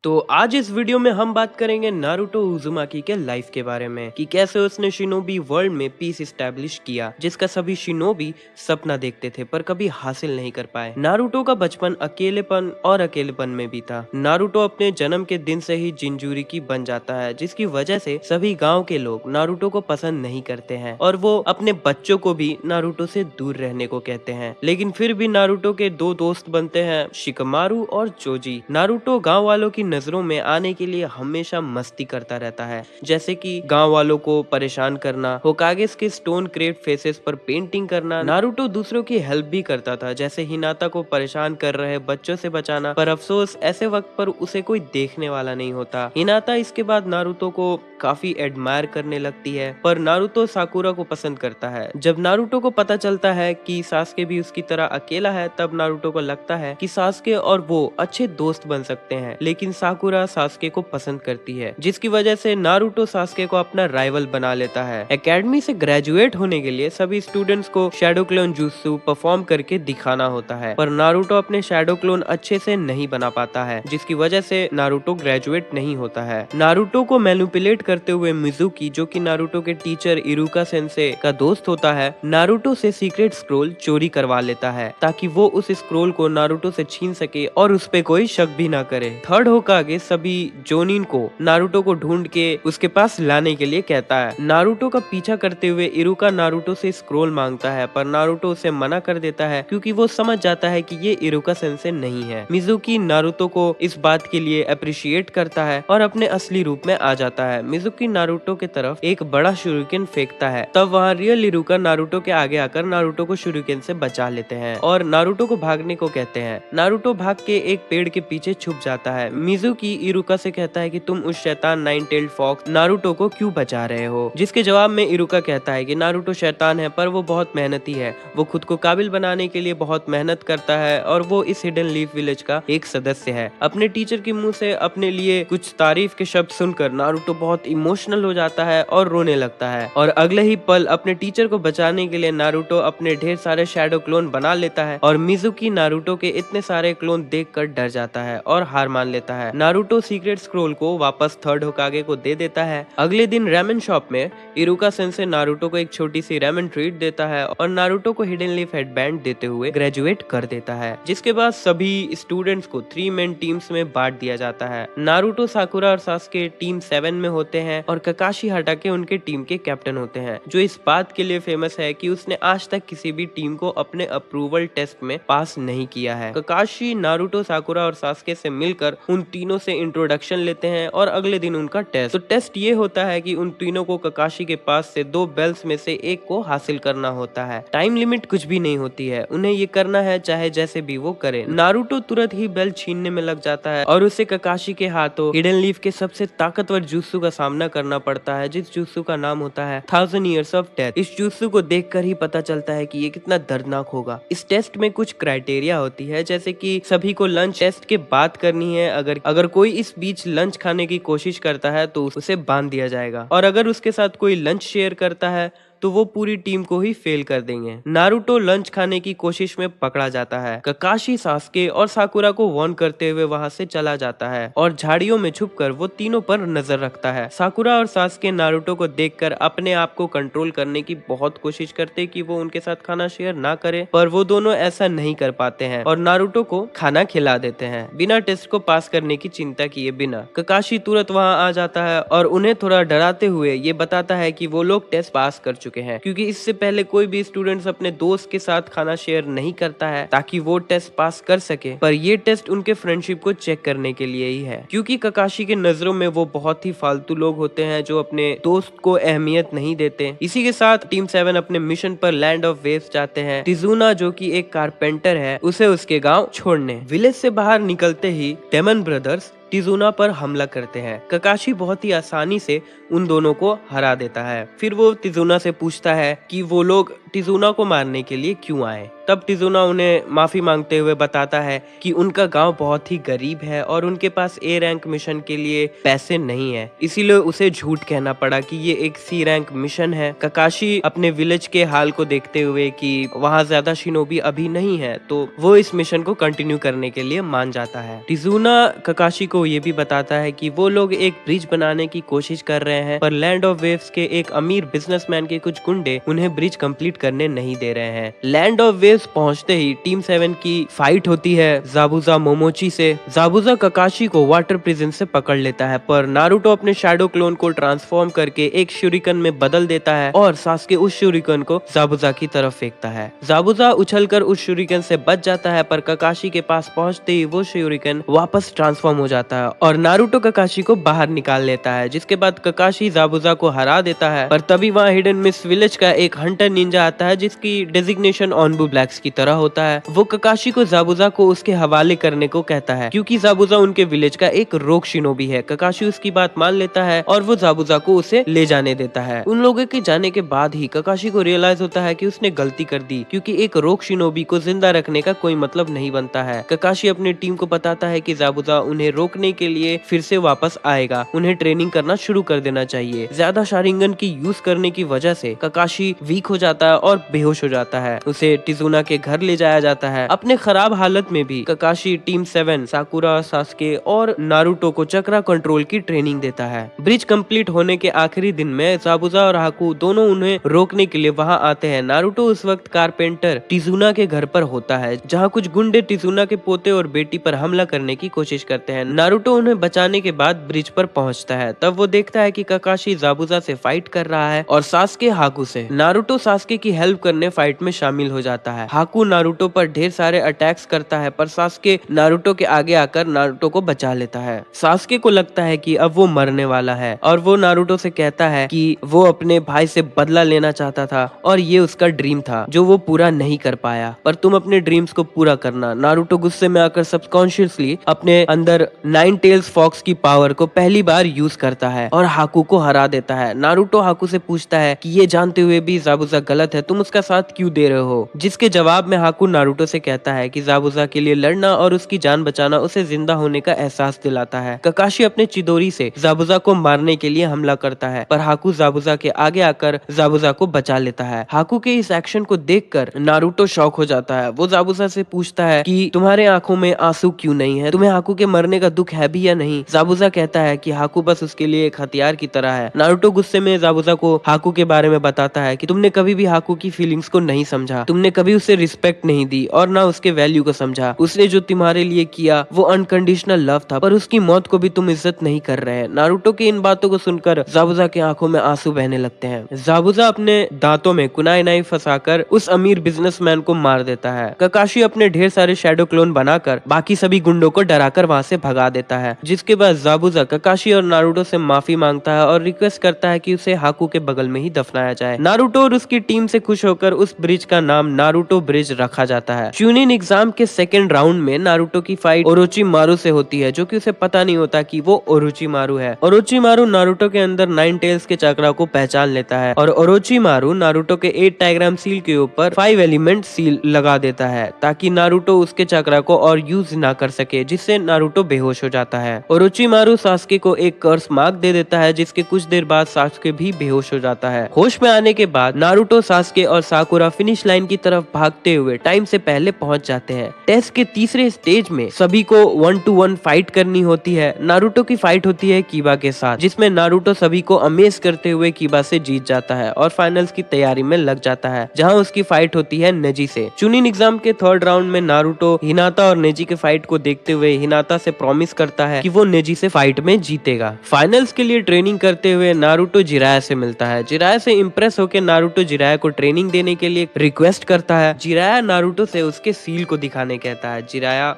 तो आज इस वीडियो में हम बात करेंगे नारुतो उज़ुमाकी के लाइफ के बारे में कि कैसे उसने शिनोबी वर्ल्ड में पीस इस्टेब्लिश किया, जिसका सभी शिनोबी सपना देखते थे पर कभी हासिल नहीं कर पाए। नारुतो का बचपन अकेलेपन में भी था। नारुतो अपने जन्म के दिन से ही जिंजुरिकी बन जाता है, जिसकी वजह से सभी गांव के लोग नारुतो को पसंद नहीं करते हैं और वो अपने बच्चों को भी नारुतो से दूर रहने को कहते हैं। लेकिन फिर भी नारुतो के दो दोस्त बनते हैं, शिकमारू और चोजी। नारुतो गाँव वालों की नजरों में आने के लिए हमेशा मस्ती करता रहता है, जैसे कि गांव वालों को परेशान करना, होकागेस के स्टोन क्रेट फेसेस पर पेंटिंग करना। नारुतो दूसरों की हेल्प भी करता था, जैसे हिनाता को परेशान कर रहे बच्चों से बचाना, पर अफसोस ऐसे वक्त पर उसे कोई देखने वाला नहीं होता। हिनाता इसके बाद नारुतो को काफी एडमायर करने लगती है, पर नारुतो साकुरा को पसंद करता है। जब नारुतो को पता चलता है कि सास्के भी उसकी तरह अकेला है, तब नारुतो को लगता है कि सास्के और वो अच्छे दोस्त बन सकते हैं। लेकिन साकुरा सास्के को पसंद करती है, जिसकी वजह से नारुतो सास्के को अपना राइवल बना लेता है। एकेडमी से ग्रेजुएट होने के लिए सभी स्टूडेंट्स को शैडो क्लोन जुत्सु परफॉर्म करके दिखाना होता है, पर नारुतो अपने शैडो क्लोन अच्छे से नहीं बना पाता है, जिसकी वजह से नारुतो ग्रेजुएट नहीं होता है। नारुतो को मैनिपुलेट करते हुए मिजुकी, जो कि नारुतो के टीचर इरुका सेंसे का दोस्त होता है, नारुतो से सीक्रेट स्क्रोल चोरी करवा लेता है, ताकि वो उस स्क्रोल को नारुतो से छीन सके और उस पे कोई शक भी ना करे। थर्ड होकागे सभी जोनिन को नारुतो को ढूंढ के उसके पास लाने के लिए कहता है। नारुतो का पीछा करते हुए इरुका नारुतो से स्क्रोल मांगता है, पर नारुतो उसे मना कर देता है क्योंकि वो समझ जाता है कि ये इरुका सेंसे नहीं है। मिजुकी नारुतो को इस बात के लिए अप्रिशिएट करता है और अपने असली रूप में आ जाता है। मिजुकी नारुतो के तरफ एक बड़ा शुरिकेन फेंकता है, तब वहाँ रियल इरुका नारुतो के आगे आकर नारुतो को शुरिकेन से बचा लेते हैं और नारुतो को भागने को कहते हैं। नारुतो भाग के एक पेड़ के पीछे छुप जाता है। मिजुकी इरुका से कहता है कि तुम उस शैतान नाइन टेल्ड फॉक्स नारुतो को क्यों बचा रहे हो, जिसके जवाब में इरुका कहता है कि नारुतो शैतान है पर वो बहुत मेहनती है, वो खुद को काबिल बनाने के लिए बहुत मेहनत करता है और वो इस हिडन लीफ विलेज का एक सदस्य है। अपने टीचर के मुंह से अपने लिए कुछ तारीफ के शब्द सुनकर नारुतो बहुत इमोशनल हो जाता है और रोने लगता है, और अगले ही पल अपने टीचर को बचाने के लिए नारुतो अपने ढेर सारे शैडो क्लोन बना लेता है और मिजुकी नारुतो के इतने सारे क्लोन देखकर डर जाता है और हार मान लेता है। नारुतो सीक्रेट स्क्रोल को वापस थर्ड होकागे को दे देता है। अगले दिन रैमेन शॉप में इरुका सेंसे नारुतो को एक छोटी सी रैमेन ट्रीट देता है और नारुतो को हिडन लीफ हेडबैंड देते हुए ग्रेजुएट कर देता है, जिसके बाद सभी स्टूडेंट्स को 3 मेन टीम्स में बांट दिया जाता है। नारुतो साकुरा और सास्के टीम 7 में होते हैं और ककाशी हाटाके उनके टीम के कैप्टन होते हैं, जो इस बात के लिए फेमस है कि उसने आज तक किसी भी टीम को अपने अप्रूवल टेस्ट में पास नहीं किया है। ककाशी नारुतो साकुरा और सास्के से मिलकर उन तीनों से इंट्रोडक्शन लेते हैं और अगले दिन उनका टेस्ट। तो टेस्ट ये होता है कि उन तीनों को ककाशी के पास से 2 बेल्स में से एक को हासिल करना होता है। टाइम लिमिट कुछ भी नहीं होती है, उन्हें ये करना है चाहे जैसे भी वो करे। नारुतो तुरंत ही बेल छीनने में लग जाता है और उसे ककाशी के हाथों हिडन लीफ के सबसे ताकतवर जुत्सु का सामना करना पड़ता है, जिस जुत्सु का नाम होता है 1000 Years of Death। इस जुत्सु को देखकर ही पता चलता है कि ये कितना दर्दनाक होगा। इस टेस्ट में कुछ क्राइटेरिया होती है, जैसे कि सभी को लंच टेस्ट के बाद करनी है। अगर कोई इस बीच लंच खाने की कोशिश करता है तो उसे बांध दिया जाएगा, और अगर उसके साथ कोई लंच शेयर करता है तो वो पूरी टीम को ही फेल कर देंगे। नारुतो लंच खाने की कोशिश में पकड़ा जाता है। ककाशी सास्के और साकुरा को वार्न करते हुए वहां से चला जाता है और झाड़ियों में छुपकर वो तीनों पर नजर रखता है। साकुरा और सास्के नारुतो को देखकर अपने आप को कंट्रोल करने की बहुत कोशिश करते कि वो उनके साथ खाना शेयर ना करे, पर वो दोनों ऐसा नहीं कर पाते हैं और नारुतो को खाना खिला देते हैं बिना टेस्ट को पास करने की चिंता किए बिना। ककाशी तुरंत वहाँ आ जाता है और उन्हें थोड़ा डराते हुए ये बताता है कि वो लोग टेस्ट पास कर चुके हैं, क्योंकि इससे पहले कोई भी स्टूडेंट्स अपने दोस्त के साथ खाना शेयर नहीं करता है ताकि वो टेस्ट पास कर सके, पर ये टेस्ट उनके फ्रेंडशिप को चेक करने के लिए ही है, क्योंकि ककाशी के नजरों में वो बहुत ही फालतू लोग होते हैं जो अपने दोस्त को अहमियत नहीं देते। इसी के साथ टीम 7 अपने मिशन पर लैंड ऑफ वेव्स जाते हैं। तिजुना, जो कि एक कारपेंटर है, उसे उसके गाँव छोड़ने। विलेज से बाहर निकलते ही डेमन ब्रदर्स तिजुना पर हमला करते हैं। ककाशी बहुत ही आसानी से उन दोनों को हरा देता है। फिर वो तिजुना से पूछता है कि वो लोग टिजुना को मारने के लिए क्यों आए। तब टिजुना उन्हें माफी मांगते हुए बताता है कि उनका गांव बहुत ही गरीब है और उनके पास ए रैंक मिशन के लिए पैसे नहीं है, इसीलिए उसे झूठ कहना पड़ा कि ये एक सी रैंक मिशन है। ककाशी अपने विलेज के हाल को देखते हुए कि वहाँ ज्यादा शिनोबी अभी नहीं है, तो वो इस मिशन को कंटिन्यू करने के लिए मान जाता है। टिजुना ककाशी को ये भी बताता है कि वो लोग एक ब्रिज बनाने की कोशिश कर रहे हैं, पर लैंड ऑफ वेव्स के एक अमीर बिजनेसमैन के कुछ गुंडे उन्हें ब्रिज कंप्लीट करने नहीं दे रहे हैं। लैंड ऑफ वेव्स पहुंचते ही टीम 7 की फाइट होती है जाबुजा मोमोची से। जाबुजा ककाशी को वाटर प्रिजन से पकड़ लेता है, पर नारुतो अपने शैडो क्लोन को ट्रांसफॉर्म करके एक शूरिकन में बदल देता है और सास्के उस शूरिकन को जाबुजा की तरफ फेंकता है। जाबुजा उछलकर उस शूरिकन से बच जाता है, पर ककाशी के पास पहुंचते ही वो शूरिकन वापस ट्रांसफॉर्म हो जाता है और नारुतो ककाशी को बाहर निकाल लेता है, जिसके बाद ककाशी जाबुजा को हरा देता है। पर तभी वहाँ हिडन मिस विलेज का एक हंटर निंजा आता है जिसकी डेजिग्नेशन ऑनबू ब्लैक्स की तरह होता है। वो ककाशी को जाबुजा को उसके हवाले करने को कहता है क्योंकि जाबुजा उनके विलेज का एक रोग शिनोबी है। ककाशी उसकी बात मान लेता है और वो जाबुजा को उसे ले जाने देता है। उन लोगों के जाने के बाद ही ककाशी को रियलाइज होता है कि उसने गलती कर दी, क्योंकि एक रोग शिनोबी को जिंदा रखने का कोई मतलब नहीं बनता है। ककाशी अपनी टीम को बताता है कि जाबुजा उन्हें रोकने के लिए फिर से वापस आएगा, उन्हें ट्रेनिंग करना शुरू कर देना चाहिए। ज्यादा शारिंगन की यूज करने की वजह से ककाशी वीक हो जाता है और बेहोश हो जाता है। उसे टिजुना के घर ले जाया जाता है। अपने खराब हालत में भी ककाशी टीम 7 साकुरा, सास्के और नारुतो को चक्रा कंट्रोल की ट्रेनिंग देता है। ब्रिज कंप्लीट होने के आखिरी दिन में जाबुजा और हाकू दोनों उन्हें रोकने के लिए वहां आते हैं। नारुतो उस वक्त कारपेंटर टिजुना के घर पर होता है, जहां कुछ गुंडे टिजुना के पोते और बेटी पर हमला करने की कोशिश करते हैं। नारुतो उन्हें बचाने के बाद ब्रिज पर पहुंचता है। तब वो देखता है कि ककाशी जाबुजा से फाइट कर रहा है और सास्के हाकू से। नारुतो सास्के की हेल्प करने फाइट में शामिल हो जाता है। हाकू नारुतो पर ढेर सारे अटैक्स करता है, पर सास्के नारुतो के आगे आकर नारुतो को बचा लेता है। सास्के को लगता है कि अब वो मरने वाला है और वो नारुतो से कहता है कि वो अपने भाई से बदला लेना चाहता था और ये उसका ड्रीम था जो वो पूरा नहीं कर पाया, पर तुम अपने ड्रीम्स को पूरा करना। नारुतो गुस्से में आकर सबकॉन्शियसली अपने अंदर 9 टेल्स फॉक्स की पावर को पहली बार यूज करता है और हाकू को हरा देता है। नारुतो हाकू से पूछता है कि ये जानते हुए भी जाबुजा गलत है, तुम उसका साथ क्यों दे रहे हो? जिसके जवाब में हाकू नारुतो से कहता है कि जाबुजा के लिए लड़ना और उसकी जान बचाना उसे जिंदा होने का एहसास दिलाता है। ककाशी अपने चिदोरी से जाबुजा को मारने के लिए हमला करता है, पर हाकू जाबुजा के आगे आकर जाबुजा को बचा लेता है। हाकू के इस एक्शन को देखकर नारुतो शॉक हो जाता है। वो जाबुजा से पूछता है कि तुम्हारे आंखों में आंसू क्यों नहीं है, तुम्हें हाकू के मरने का दुख है भी या नहीं? जाबुजा कहता है कि हाकू बस उसके लिए एक हथियार की तरह है। नारुतो गुस्से में जाबुजा को हाकू के बारे में बताता है कि तुमने कभी भी हाकू की फीलिंग्स को नहीं समझा, तुमने कभी उसे रिस्पेक्ट नहीं दी और ना उसके वैल्यू को समझा। उसने जो तुम्हारे लिए किया वो अनकंडीशनल लव था, पर उसकी मौत को भी तुम इज्जत नहीं कर रहे हैं। नारुतो की इन बातों को सुनकर जाबुजा की आंखों में आंसू बहने लगते हैं। जाबुजा अपने दांतों में कुनाई नाइफ फंसाकर उस अमीर बिजनेसमैन को मार देता है। ककाशी अपने ढेर सारे शैडो क्लोन बनाकर बाकी सभी गुंडों को डराकर वहां से भगा देता है, जिसके बाद जाबुजा ककाशी और नारुतो से माफी मांगता है और रिक्वेस्ट करता है कि उसे हाकू के बगल में ही दफनाया जाए। नारुतो और उसकी टीम से खुश होकर उस ब्रिज का नाम नारुतो ब्रिज रखा जाता है। चुनिन एग्जाम के सेकेंड राउंड में नारुतो की फाइट ओरोचिमारू से होती है, जो कि उसे पता नहीं होता कि वो ओरोचिमारू है। ओरोचिमारू नारुतो के अंदर 9 टेल्स के चक्रा को पहचान लेता है और ओरोचिमारू नारुतो के 8 टाइग्राम सील के ऊपर 5 एलिमेंट सील लगा देता है ताकि नारुतो उसके चक्रा को और यूज ना कर सके, जिससे नारुतो बेहोश हो जाता है। ओरोचिमारू सास्के को एक कर्स मार्क दे देता है, जिसके कुछ देर बाद सास्के भी बेहोश हो जाता है। होश में आने के बाद नारुतो, सास्के और साकुरा फिनिश लाइन की तरफ भागते हुए टाइम से पहले पहुंच जाते हैं। टेस्ट के तीसरे स्टेज में सभी को 1-to-1 फाइट करनी होती है। नारुतो की फाइट होती है कीबा के साथ, जिसमें नारुतो सभी को अमेज करते हुए कीबा से जीत जाता है और फाइनल्स की तैयारी में लग जाता है, जहां उसकी फाइट होती है नेजी से। चुनिन एग्जाम के थर्ड राउंड में नारुतो हिनाता और नेजी के फाइट को देखते हुए हिनाता से प्रॉमिस करता है कि वो नेजी से फाइट में जीतेगा। फाइनल्स के लिए ट्रेनिंग करते हुए नारुतो जिराया से मिलता है। जिराया से इम्प्रेस होकर नारुतो जिराया को ट्रेनिंग देने के लिए रिक्वेस्ट करता है। जिराया नारुतो से उसके सील को दिखाने कहता है।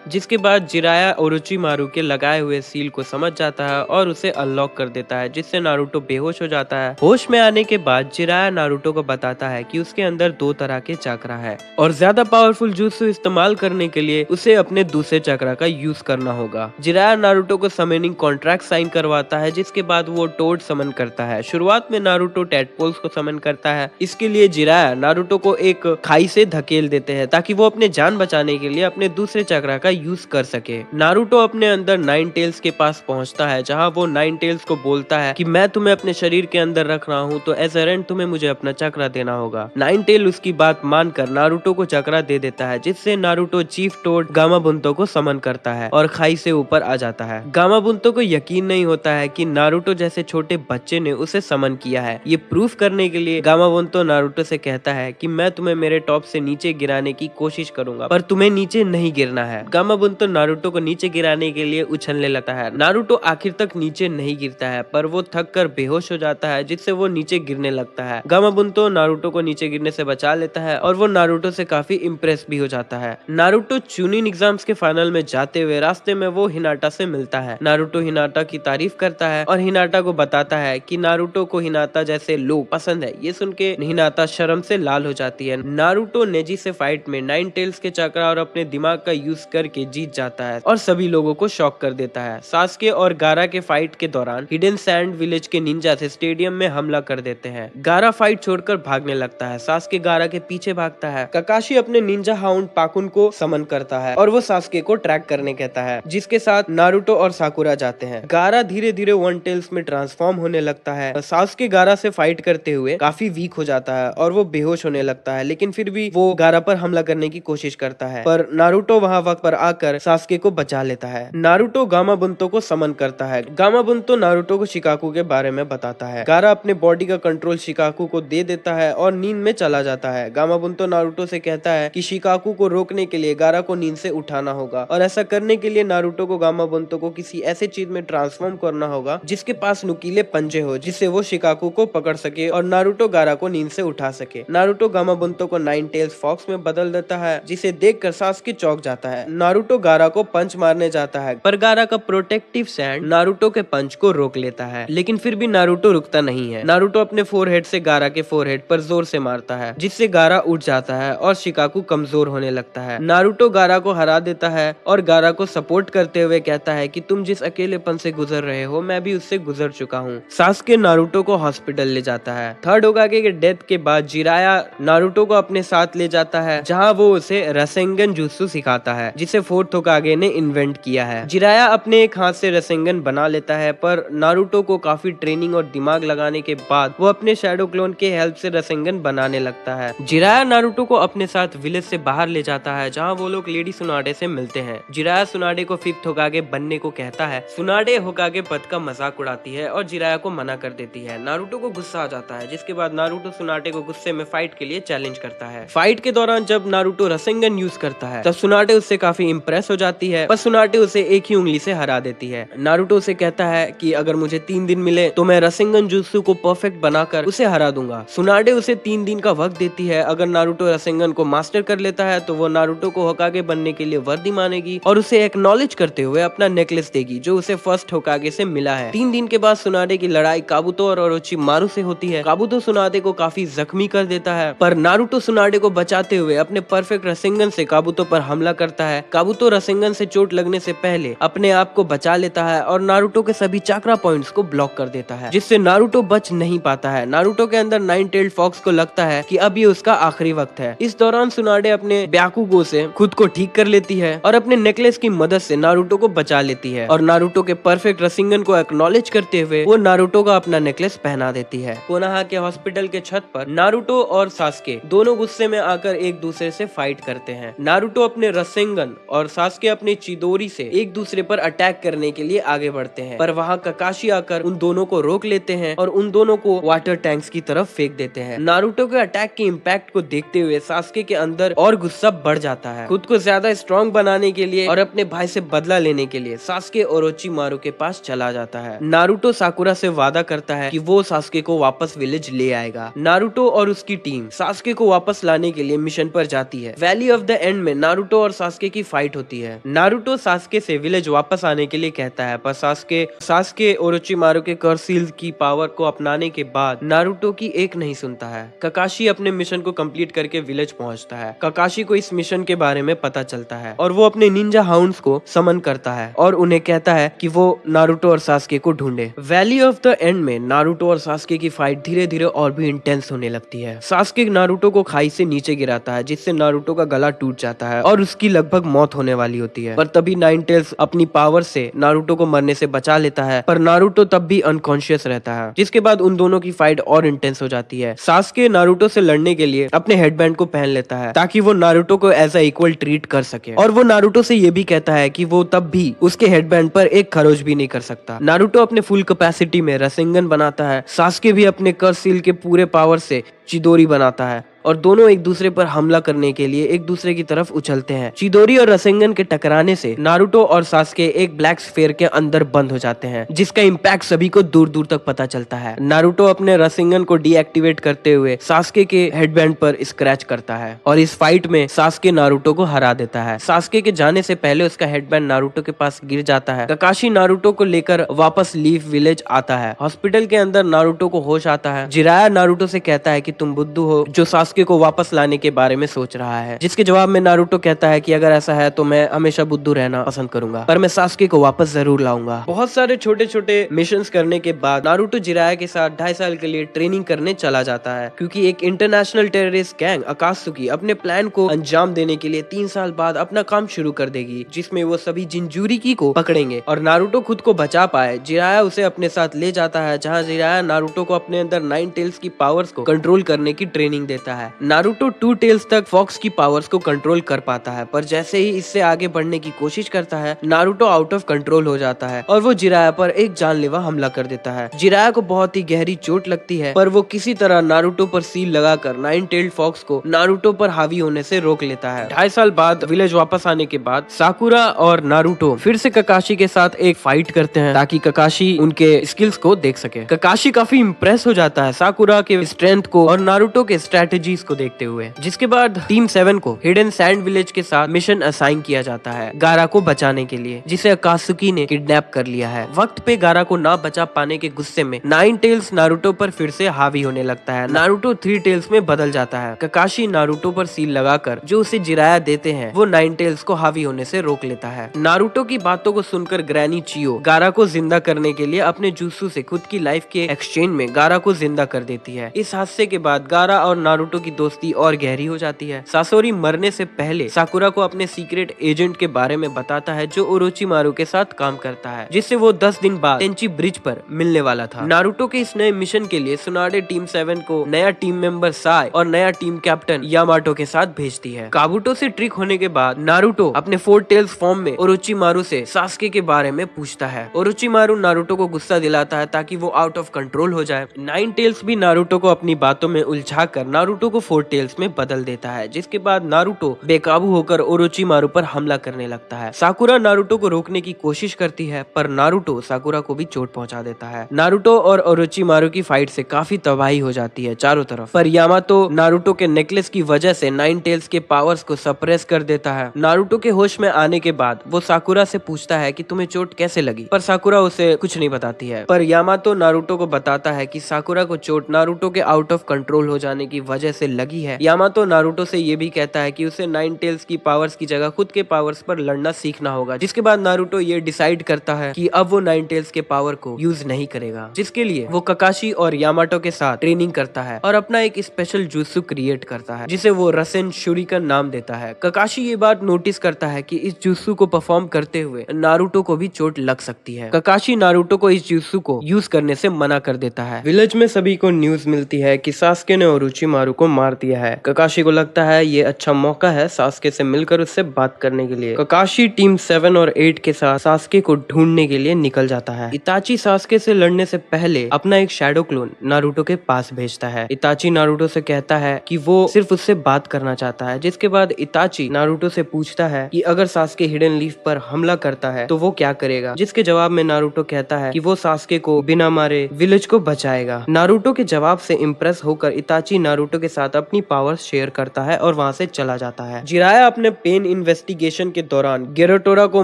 जिसके बाद जिराया ओरोचिमारू के लगाए हुए सील को समझ जाता है और उसे अनलॉक कर देता है, जिससे नारुतो बेहोश हो जाता है। होश में आने के बाद जिराया नारुतो को बताता है कि उसके अंदर 2 तरह के चक्रा है और ज्यादा पावरफुल जुत्सु इस्तेमाल करने के लिए उसे अपने दूसरे चक्रा का यूज करना होगा। जिराया नारुतो को समेनिंग कॉन्ट्रैक्ट साइन करवाता है, जिसके बाद वो टोड समन करता है। शुरुआत में नारुतो टेडपोल्स को समन करता है। इसके लिए जिराया नारुतो को एक खाई से धकेल देते हैं ताकि वो अपने जान बचाने के लिए अपने दूसरे चक्रा का यूज कर सके। नारुतो अपने अंदर नाइन टेल्स के पास पहुंचता है, जहां वो नाइन टेल्स को बोलता है कि मैं तुम्हें अपने शरीर के अंदर रख रहा हूं, तो एज अ रेंट तुम्हें मुझे अपना चक्रा देना होगा। नाइन टेल उसकी बात मानकर नारुतो को चक्रा दे देता है, जिससे नारुतो चीफ टोड गामाबुंतो को समन करता है और खाई से ऊपर आ जाता है। गामाबुंतो को यकीन नहीं होता है कि नारुतो जैसे छोटे बच्चे ने उसे समन किया है। ये प्रूफ करने के लिए गामाबुंतो नारुतो से कहता है कि मैं तुम्हें मेरे टॉप से नीचे गिराने की कोशिश करूंगा, पर तुम्हें नीचे नहीं गिरना है। गामाबुंतो नारुतो को नीचे गिराने के लिए उछलने लगता है। नारुतो आखिर तक नीचे नहीं गिरता है, पर वो थक कर बेहोश हो जाता है, जिससे वो नीचे गिरने लगता है। गामाबुंतो नारुतो को नीचे गिरने से बचा लेता है और वो नारुतो से काफी इम्प्रेस भी हो जाता है। नारुतो चुनिन एग्जाम्स के फाइनल में जाते हुए रास्ते में वो हिनाटा से मिलता है। नारुतो हिनाटा की तारीफ करता है और हिनाटा को बताता है कि नारुतो को हिनाटा जैसे लोग पसंद है। ये सुन के हिनाटा शर्म से लाल हो जाती है। नारुतो नेजी से फाइट में नाइन टेल्स के चक्रा और अपने दिमाग का यूज करके जीत जाता है और सभी लोगों को शॉक कर देता है। सास्के और गारा के फाइट के दौरान हिडन सैंड विलेज के निंजा से स्टेडियम में हमला कर देते हैं। गारा फाइट छोड़कर भागने लगता है। सास्के गारा के पीछे भागता है। ककाशी अपने निंजा हाउंड पाकुन को समन करता है और वो सास्के को ट्रैक करने कहता है, जिसके साथ नारुतो और साकुरा जाते हैं। गारा धीरे धीरे वन टेल्स में ट्रांसफॉर्म होने लगता है। सास्के गारा से फाइट करते हुए काफी वीक हो जाता है और वो बेहोश होने लगता है, लेकिन फिर भी वो गारा पर हमला करने की कोशिश करता है, पर नारुतो वहां वक्त पर आकर सास्के को बचा लेता है। नारुतो गामाबुंतो को समन करता है। गामाबुंतो नारुतो को शिकाकू के बारे में बताता है। गारा अपने बॉडी का कंट्रोल शिकाकू को दे देता है और नींद में चला जाता है। गामाबुंतो नारुतो से कहता है कि शिकाकू को रोकने के लिए गारा को नींद से उठाना होगा, और ऐसा करने के लिए नारुतो को गामाबुंतो को किसी ऐसे चीज में ट्रांसफॉर्म करना होगा जिसके पास नुकीले पंजे हो, जिससे वो शिकाकू को पकड़ सके और नारुतो गारा को नींद से उठा सके। नारुतो गामाबुंतो को नाइन टेल्स फॉक्स में बदल देता है, जिसे देखकर सास्के चौंक जाता है। नारुतो गारा को पंच मारने जाता है, पर गारा का प्रोटेक्टिव सैंड नारुतो के पंच को रोक लेता है, लेकिन फिर भी नारुतो रुकता नहीं है। नारुतो अपने फोरहेड से गारा के फोरहेड पर जोर से मारता है, जिससे गारा उठ जाता है और शिकाकू कमजोर होने लगता है। नारुतो गारा को हरा देता है और गारा को सपोर्ट करते हुए कहता है कि तुम जिस अकेलेपन से गुजर रहे हो, मैं भी उससे गुजर चुका हूँ। सास्के नारुतो को हॉस्पिटल ले जाता है। थर्ड होकागे के डेथ के बाद जिराया नारुतो को अपने साथ ले जाता है, जहाँ वो उसे रसेंगन जुत्सु सिखाता है, जिसे फोर्थ होकागे ने इन्वेंट किया है। जिराया अपने एक हाथ से रसेंगन बना लेता है, पर नारुतो को काफी ट्रेनिंग और दिमाग लगाने के बाद वो अपने शैडो क्लोन के हेल्प से रसेंगन बनाने लगता है। जिराया नारुतो को अपने साथ विलेज से बाहर ले जाता है, जहाँ वो लोग लेडी सुनाडे से मिलते हैं। जिराया सुनाडे को फिफ्थ होकागे बनने को कहता है। सुनाडे होकागे पद का मजाक उड़ाती है और जिराया को मना कर देती है। नारुतो को गुस्सा आ जाता है, जिसके बाद नारुतो सुनाडे को गुस्से में फाइट के लिए चैलेंज करता है। फाइट के दौरान जब नारुतो रसेंगन यूज करता है, तब सुनाडे उससे काफी इम्प्रेस हो जाती है, पर सुनाडे उसे एक ही उंगली से हरा देती है। नारुतो उसे कहता है कि अगर मुझे 3 दिन मिले तो मैं रसेंगन जुत्सु को परफेक्ट बनाकर उसे हरा दूंगा। सुनाडे उसे 3 दिन का वक्त देती है। अगर नारुतो रसेंगन को मास्टर कर लेता है तो वो नारुतो को होकागे बनने के लिए वर्दी मानेगी और उसे एक्नॉलेज करते हुए अपना नेकलेस देगी, जो उसे फर्स्ट होकागे से मिला है। 3 दिन के बाद सुनाडे की लड़ाई काबुतो और ओरोचिमारू से होती है। काबुतो सुनाडे को काफी जख्मी कर देता है, पर नारुतो सुनाडे को बचाते हुए अपने परफेक्ट रसेंगन से काबुतो पर हमला करता है। काबुतो रसेंगन से चोट लगने से पहले अपने आप को बचा लेता है और नारुतो के सभी चक्रा पॉइंट्स को ब्लॉक कर देता है, जिससे नारुतो बच नहीं पाता है। नारुतो के अंदर नाइन टेल्ड फॉक्स को लगता है कि अब ये उसका आखिरी वक्त है। इस दौरान सुनाडे अपने ब्याकुगो से खुद को ठीक कर लेती है और अपने नेकलेस की मदद से नारुतो को बचा लेती है, और नारुतो के परफेक्ट रसेंगन को एक्नॉलेज करते हुए वो नारुतो का अपना नेकलेस पहना देती है। कोनोहा के हॉस्पिटल के छत पर नारुतो और सास्के दोनों गुस्से में आकर एक दूसरे से फाइट करते हैं। नारुतो अपने रसेंगन और सास्के अपने चिदोरी से एक दूसरे पर अटैक करने के लिए आगे बढ़ते हैं, पर वहाँ ककाशी आकर उन दोनों को रोक लेते हैं और उन दोनों को वाटर टैंक्स की तरफ फेंक देते हैं। नारुतो के अटैक के इम्पैक्ट को देखते हुए सास्के के अंदर और गुस्सा बढ़ जाता है। खुद को ज्यादा स्ट्रॉन्ग बनाने के लिए और अपने भाई से बदला लेने के लिए सास्के ओरोचिमारू के पास चला जाता है। नारुतो साकुरा से वादा करता है कि वो सास्के को वापस विलेज ले आएगा। नारुतो और उसकी टीम सास्के को वापस लाने के लिए मिशन पर जाती है। वैली ऑफ द एंड में नारुतो और सास्के की फाइट होती है। नारुतो सास्के से विलेज वापस आने के लिए कहता है, पर सास्के ओरोचिमारू के कर्सील की पावर को अपनाने के बाद नारुतो की एक नहीं सुनता है। ककाशी अपने मिशन को कंप्लीट करके विलेज पहुंचता है। ककाशी को इस मिशन के बारे में पता चलता है और वो अपने निंजा हाउंड्स को समन करता है और उन्हें कहता है कि वो नारुतो और सास्के को ढूंढे। वैली ऑफ द एंड में नारुतो और सास्के की फाइट धीरे धीरे और भी इंटेंस होने लगती है। होती है। सास्के नारुतो को खाई से नीचे गिराता है जिससे नारुतो का गला टूट जाता है और उसकी लगभग मौत होने वाली होती है। पर तभी नाइन टेल्स अपनी पावर से नारुतो को मरने से बचा लेता है, पर नारुतो तब भी अनकॉन्शियस रहता है, जिसके बाद उन दोनों की फाइट और इंटेंस हो जाती है। सास्के नारुतो से लड़ने के लिए अपने हेडबैंड को पहन लेता है ताकि वो नारुतो को एज अ इक्वल ट्रीट कर सके, और वो नारुतो से ये भी कहता है कि वो तब भी उसके हेडबैंड पर एक खरोच भी नहीं कर सकता। नारुतो अपने फुल कैपेसिटी में रसेंगन बनाता है, सास्के भी अपने कर्स सील के पूरे पावर से चिदोरी बनाता है और दोनों एक दूसरे पर हमला करने के लिए एक दूसरे की तरफ उछलते हैं। चिदोरी और रसेंगन के टकराने से नारुतो और सास्के एक ब्लैक स्फीयर के अंदर बंद हो जाते हैं, जिसका इम्पैक्ट सभी को दूर दूर तक पता चलता है। नारुतो अपने रसेंगन को डीएक्टिवेट करते हुए सास्के के हेडबैंड पर स्क्रैच करता है और इस फाइट में सास्के नारुतो को हरा देता है। सास्के के जाने से पहले उसका हेडबैंड नारुतो के पास गिर जाता है। ककाशी नारुतो को लेकर वापस लीफ विलेज आता है। हॉस्पिटल के अंदर नारुतो को होश आता है। जिराया नारुतो से कहता है कि तुम बुद्धू हो जो सास्के को वापस लाने के बारे में सोच रहा है, जिसके जवाब में नारुतो कहता है कि अगर ऐसा है तो मैं हमेशा बुद्धू रहना पसंद करूंगा, पर मैं सास्के को वापस जरूर लाऊंगा। बहुत सारे छोटे छोटे मिशंस करने के बाद नारुतो जिराया के साथ 2.5 साल के लिए ट्रेनिंग करने चला जाता है, क्योंकि एक इंटरनेशनल टेररिस्ट गैंग अकात्सुकी अपने प्लान को अंजाम देने के लिए 3 साल बाद अपना काम शुरू कर देगी, जिसमें वो सभी जिंजूरिकी को पकड़ेंगे और नारुतो खुद को बचा पाए। जिराया उसे अपने साथ ले जाता है, जहाँ जिराया नारुतो को अपने अंदर 9 टेल्स की पावर्स को कंट्रोल करने की ट्रेनिंग देता है। नारुतो 2 टेल्स तक फॉक्स की पावर्स को कंट्रोल कर पाता है, पर जैसे ही इससे आगे बढ़ने की कोशिश करता है नारुतो आउट ऑफ कंट्रोल हो जाता है और वो जिराया पर एक जानलेवा हमला कर देता है। जिराया को बहुत ही गहरी चोट लगती है, पर वो किसी तरह नारुतो पर सील लगाकर 9 टेल्ड फॉक्स को नारुतो पर हावी होने से रोक लेता है। 2.5 साल बाद विलेज वापस आने के बाद साकुरा और नारुतो फिर से ककाशी के साथ एक फाइट करते हैं ताकि ककाशी उनके स्किल्स को देख सके। ककाशी काफी इम्प्रेस हो जाता है साकुरा के स्ट्रेंथ को और नारुतो के स्ट्रेटेजीज को देखते हुए, जिसके बाद टीम 7 को हिडन सैंड विलेज के साथ मिशन असाइन किया जाता है गारा को बचाने के लिए, जिसे अकात्सुकी ने किडनैप कर लिया है। वक्त पे गारा को ना बचा पाने के गुस्से में 9 टेल्स नारुतो पर फिर से हावी होने लगता है। नारुतो 3 टेल्स में बदल जाता है। ककाशी नारुतो पर सील लगाकर जो उसे जिराया देते हैं वो 9 टेल्स को हावी होने से रोक लेता है। नारुतो की बातों को सुनकर ग्रैनी चियो गारा को जिंदा करने के लिए अपने जुत्सु से खुद की लाइफ के एक्सचेंज में गारा को जिंदा कर देती है। इस हादसे के बाद गारा और नारुतो की दोस्ती और गहरी हो जाती है। सासोरी मरने से पहले साकुरा को अपने सीक्रेट एजेंट के बारे में बताता है जो ओरोचिमारू के साथ काम करता है, जिससे वो 10 दिन बाद टेंची ब्रिज पर मिलने वाला था। नारुतो के इस नए मिशन के लिए सुनाडे टीम 7 को नया टीम मेंबर साई और नया टीम कैप्टन यामाटो के साथ भेजती है। काबुटो से ट्रिक होने के बाद नारुतो अपने 4 टेल्स फॉर्म में ओरोचिमारू से सास्के के बारे में पूछता है। ओरोचिमारू नारुतो को गुस्सा दिलाता है ताकि वो आउट ऑफ कंट्रोल हो जाए। 9 टेल्स भी नारुतो को अपनी बातों में उलझाकर नारुतो को 4 टेल्स में बदल देता है, जिसके बाद नारुतो बेकाबू होकर ओरोचिमारू पर हमला करने लगता है। साकुरा नारुतो को रोकने की कोशिश करती है, पर नारुतो साकुरा को भी चोट पहुंचा देता है। नारुतो और ओरोचिमारू की फाइट से काफी तबाही हो जाती है चारों तरफ, पर यामातो नारुतो के नेकलेस की वजह से 9 टेल्स के पावर्स को सप्रेस कर देता है। नारुतो के होश में आने के बाद वो साकुरा से पूछता है कि तुम्हें चोट कैसे लगी, पर साकुरा उसे कुछ नहीं बताती है। पर यामातो नारुतो को बताता है कि साकुरा को चोट नारुतो के आउट ऑफ कंट्रोल हो जाने की वजह से लगी है। यामातो नारुतो से ये भी कहता है कि उसे 9 टेल्स की पावर्स की जगह खुद के पावर्स पर लड़ना सीखना होगा, जिसके बाद नारुतो ये डिसाइड करता है कि अब वो 9 टेल्स के पावर को यूज नहीं करेगा, जिसके लिए वो ककाशी और यामाटो के साथ ट्रेनिंग करता है और अपना एक स्पेशल जुत्सु क्रिएट करता है, जिसे वो रसेन शुरिकन नाम देता है। ककाशी ये बात नोटिस करता है कि इस जुत्सु को परफॉर्म करते हुए नारुतो को भी चोट लग सकती है। ककाशी नारुतो को इस जुत्सु को यूज करने से मना कर देता है। विलेज में सभी को न्यूज मिलती है कि सास्के ने ओरोचिमारू को मार दिया है। ककाशी को लगता है ये अच्छा मौका है सास्के से मिलकर उससे बात करने के लिए। ककाशी टीम 7 और 8 के साथ सास्के को ढूंढने के लिए निकल जाता है। इताची सास्के से लड़ने से पहले अपना एक शैडो क्लोन नारुतो के पास भेजता है। इताची नारुतो से कहता है कि वो सिर्फ उससे बात करना चाहता है, जिसके बाद इताची नारुतो से पूछता है कि अगर सास्के हिडन लीफ पर हमला करता है तो वो क्या करेगा, जिसके जवाब में नारुतो कहता है कि वो सास्के को बिना मारे विलेज को बचाएगा। नारुतो के जवाब से इम्प्रेस होकर इताची नारुतो के साथ अपनी पावर्स शेयर करता है और वहाँ से चला जाता है। जिराया अपने पेन इन्वेस्टिगेशन के दौरान गेरोटोरा को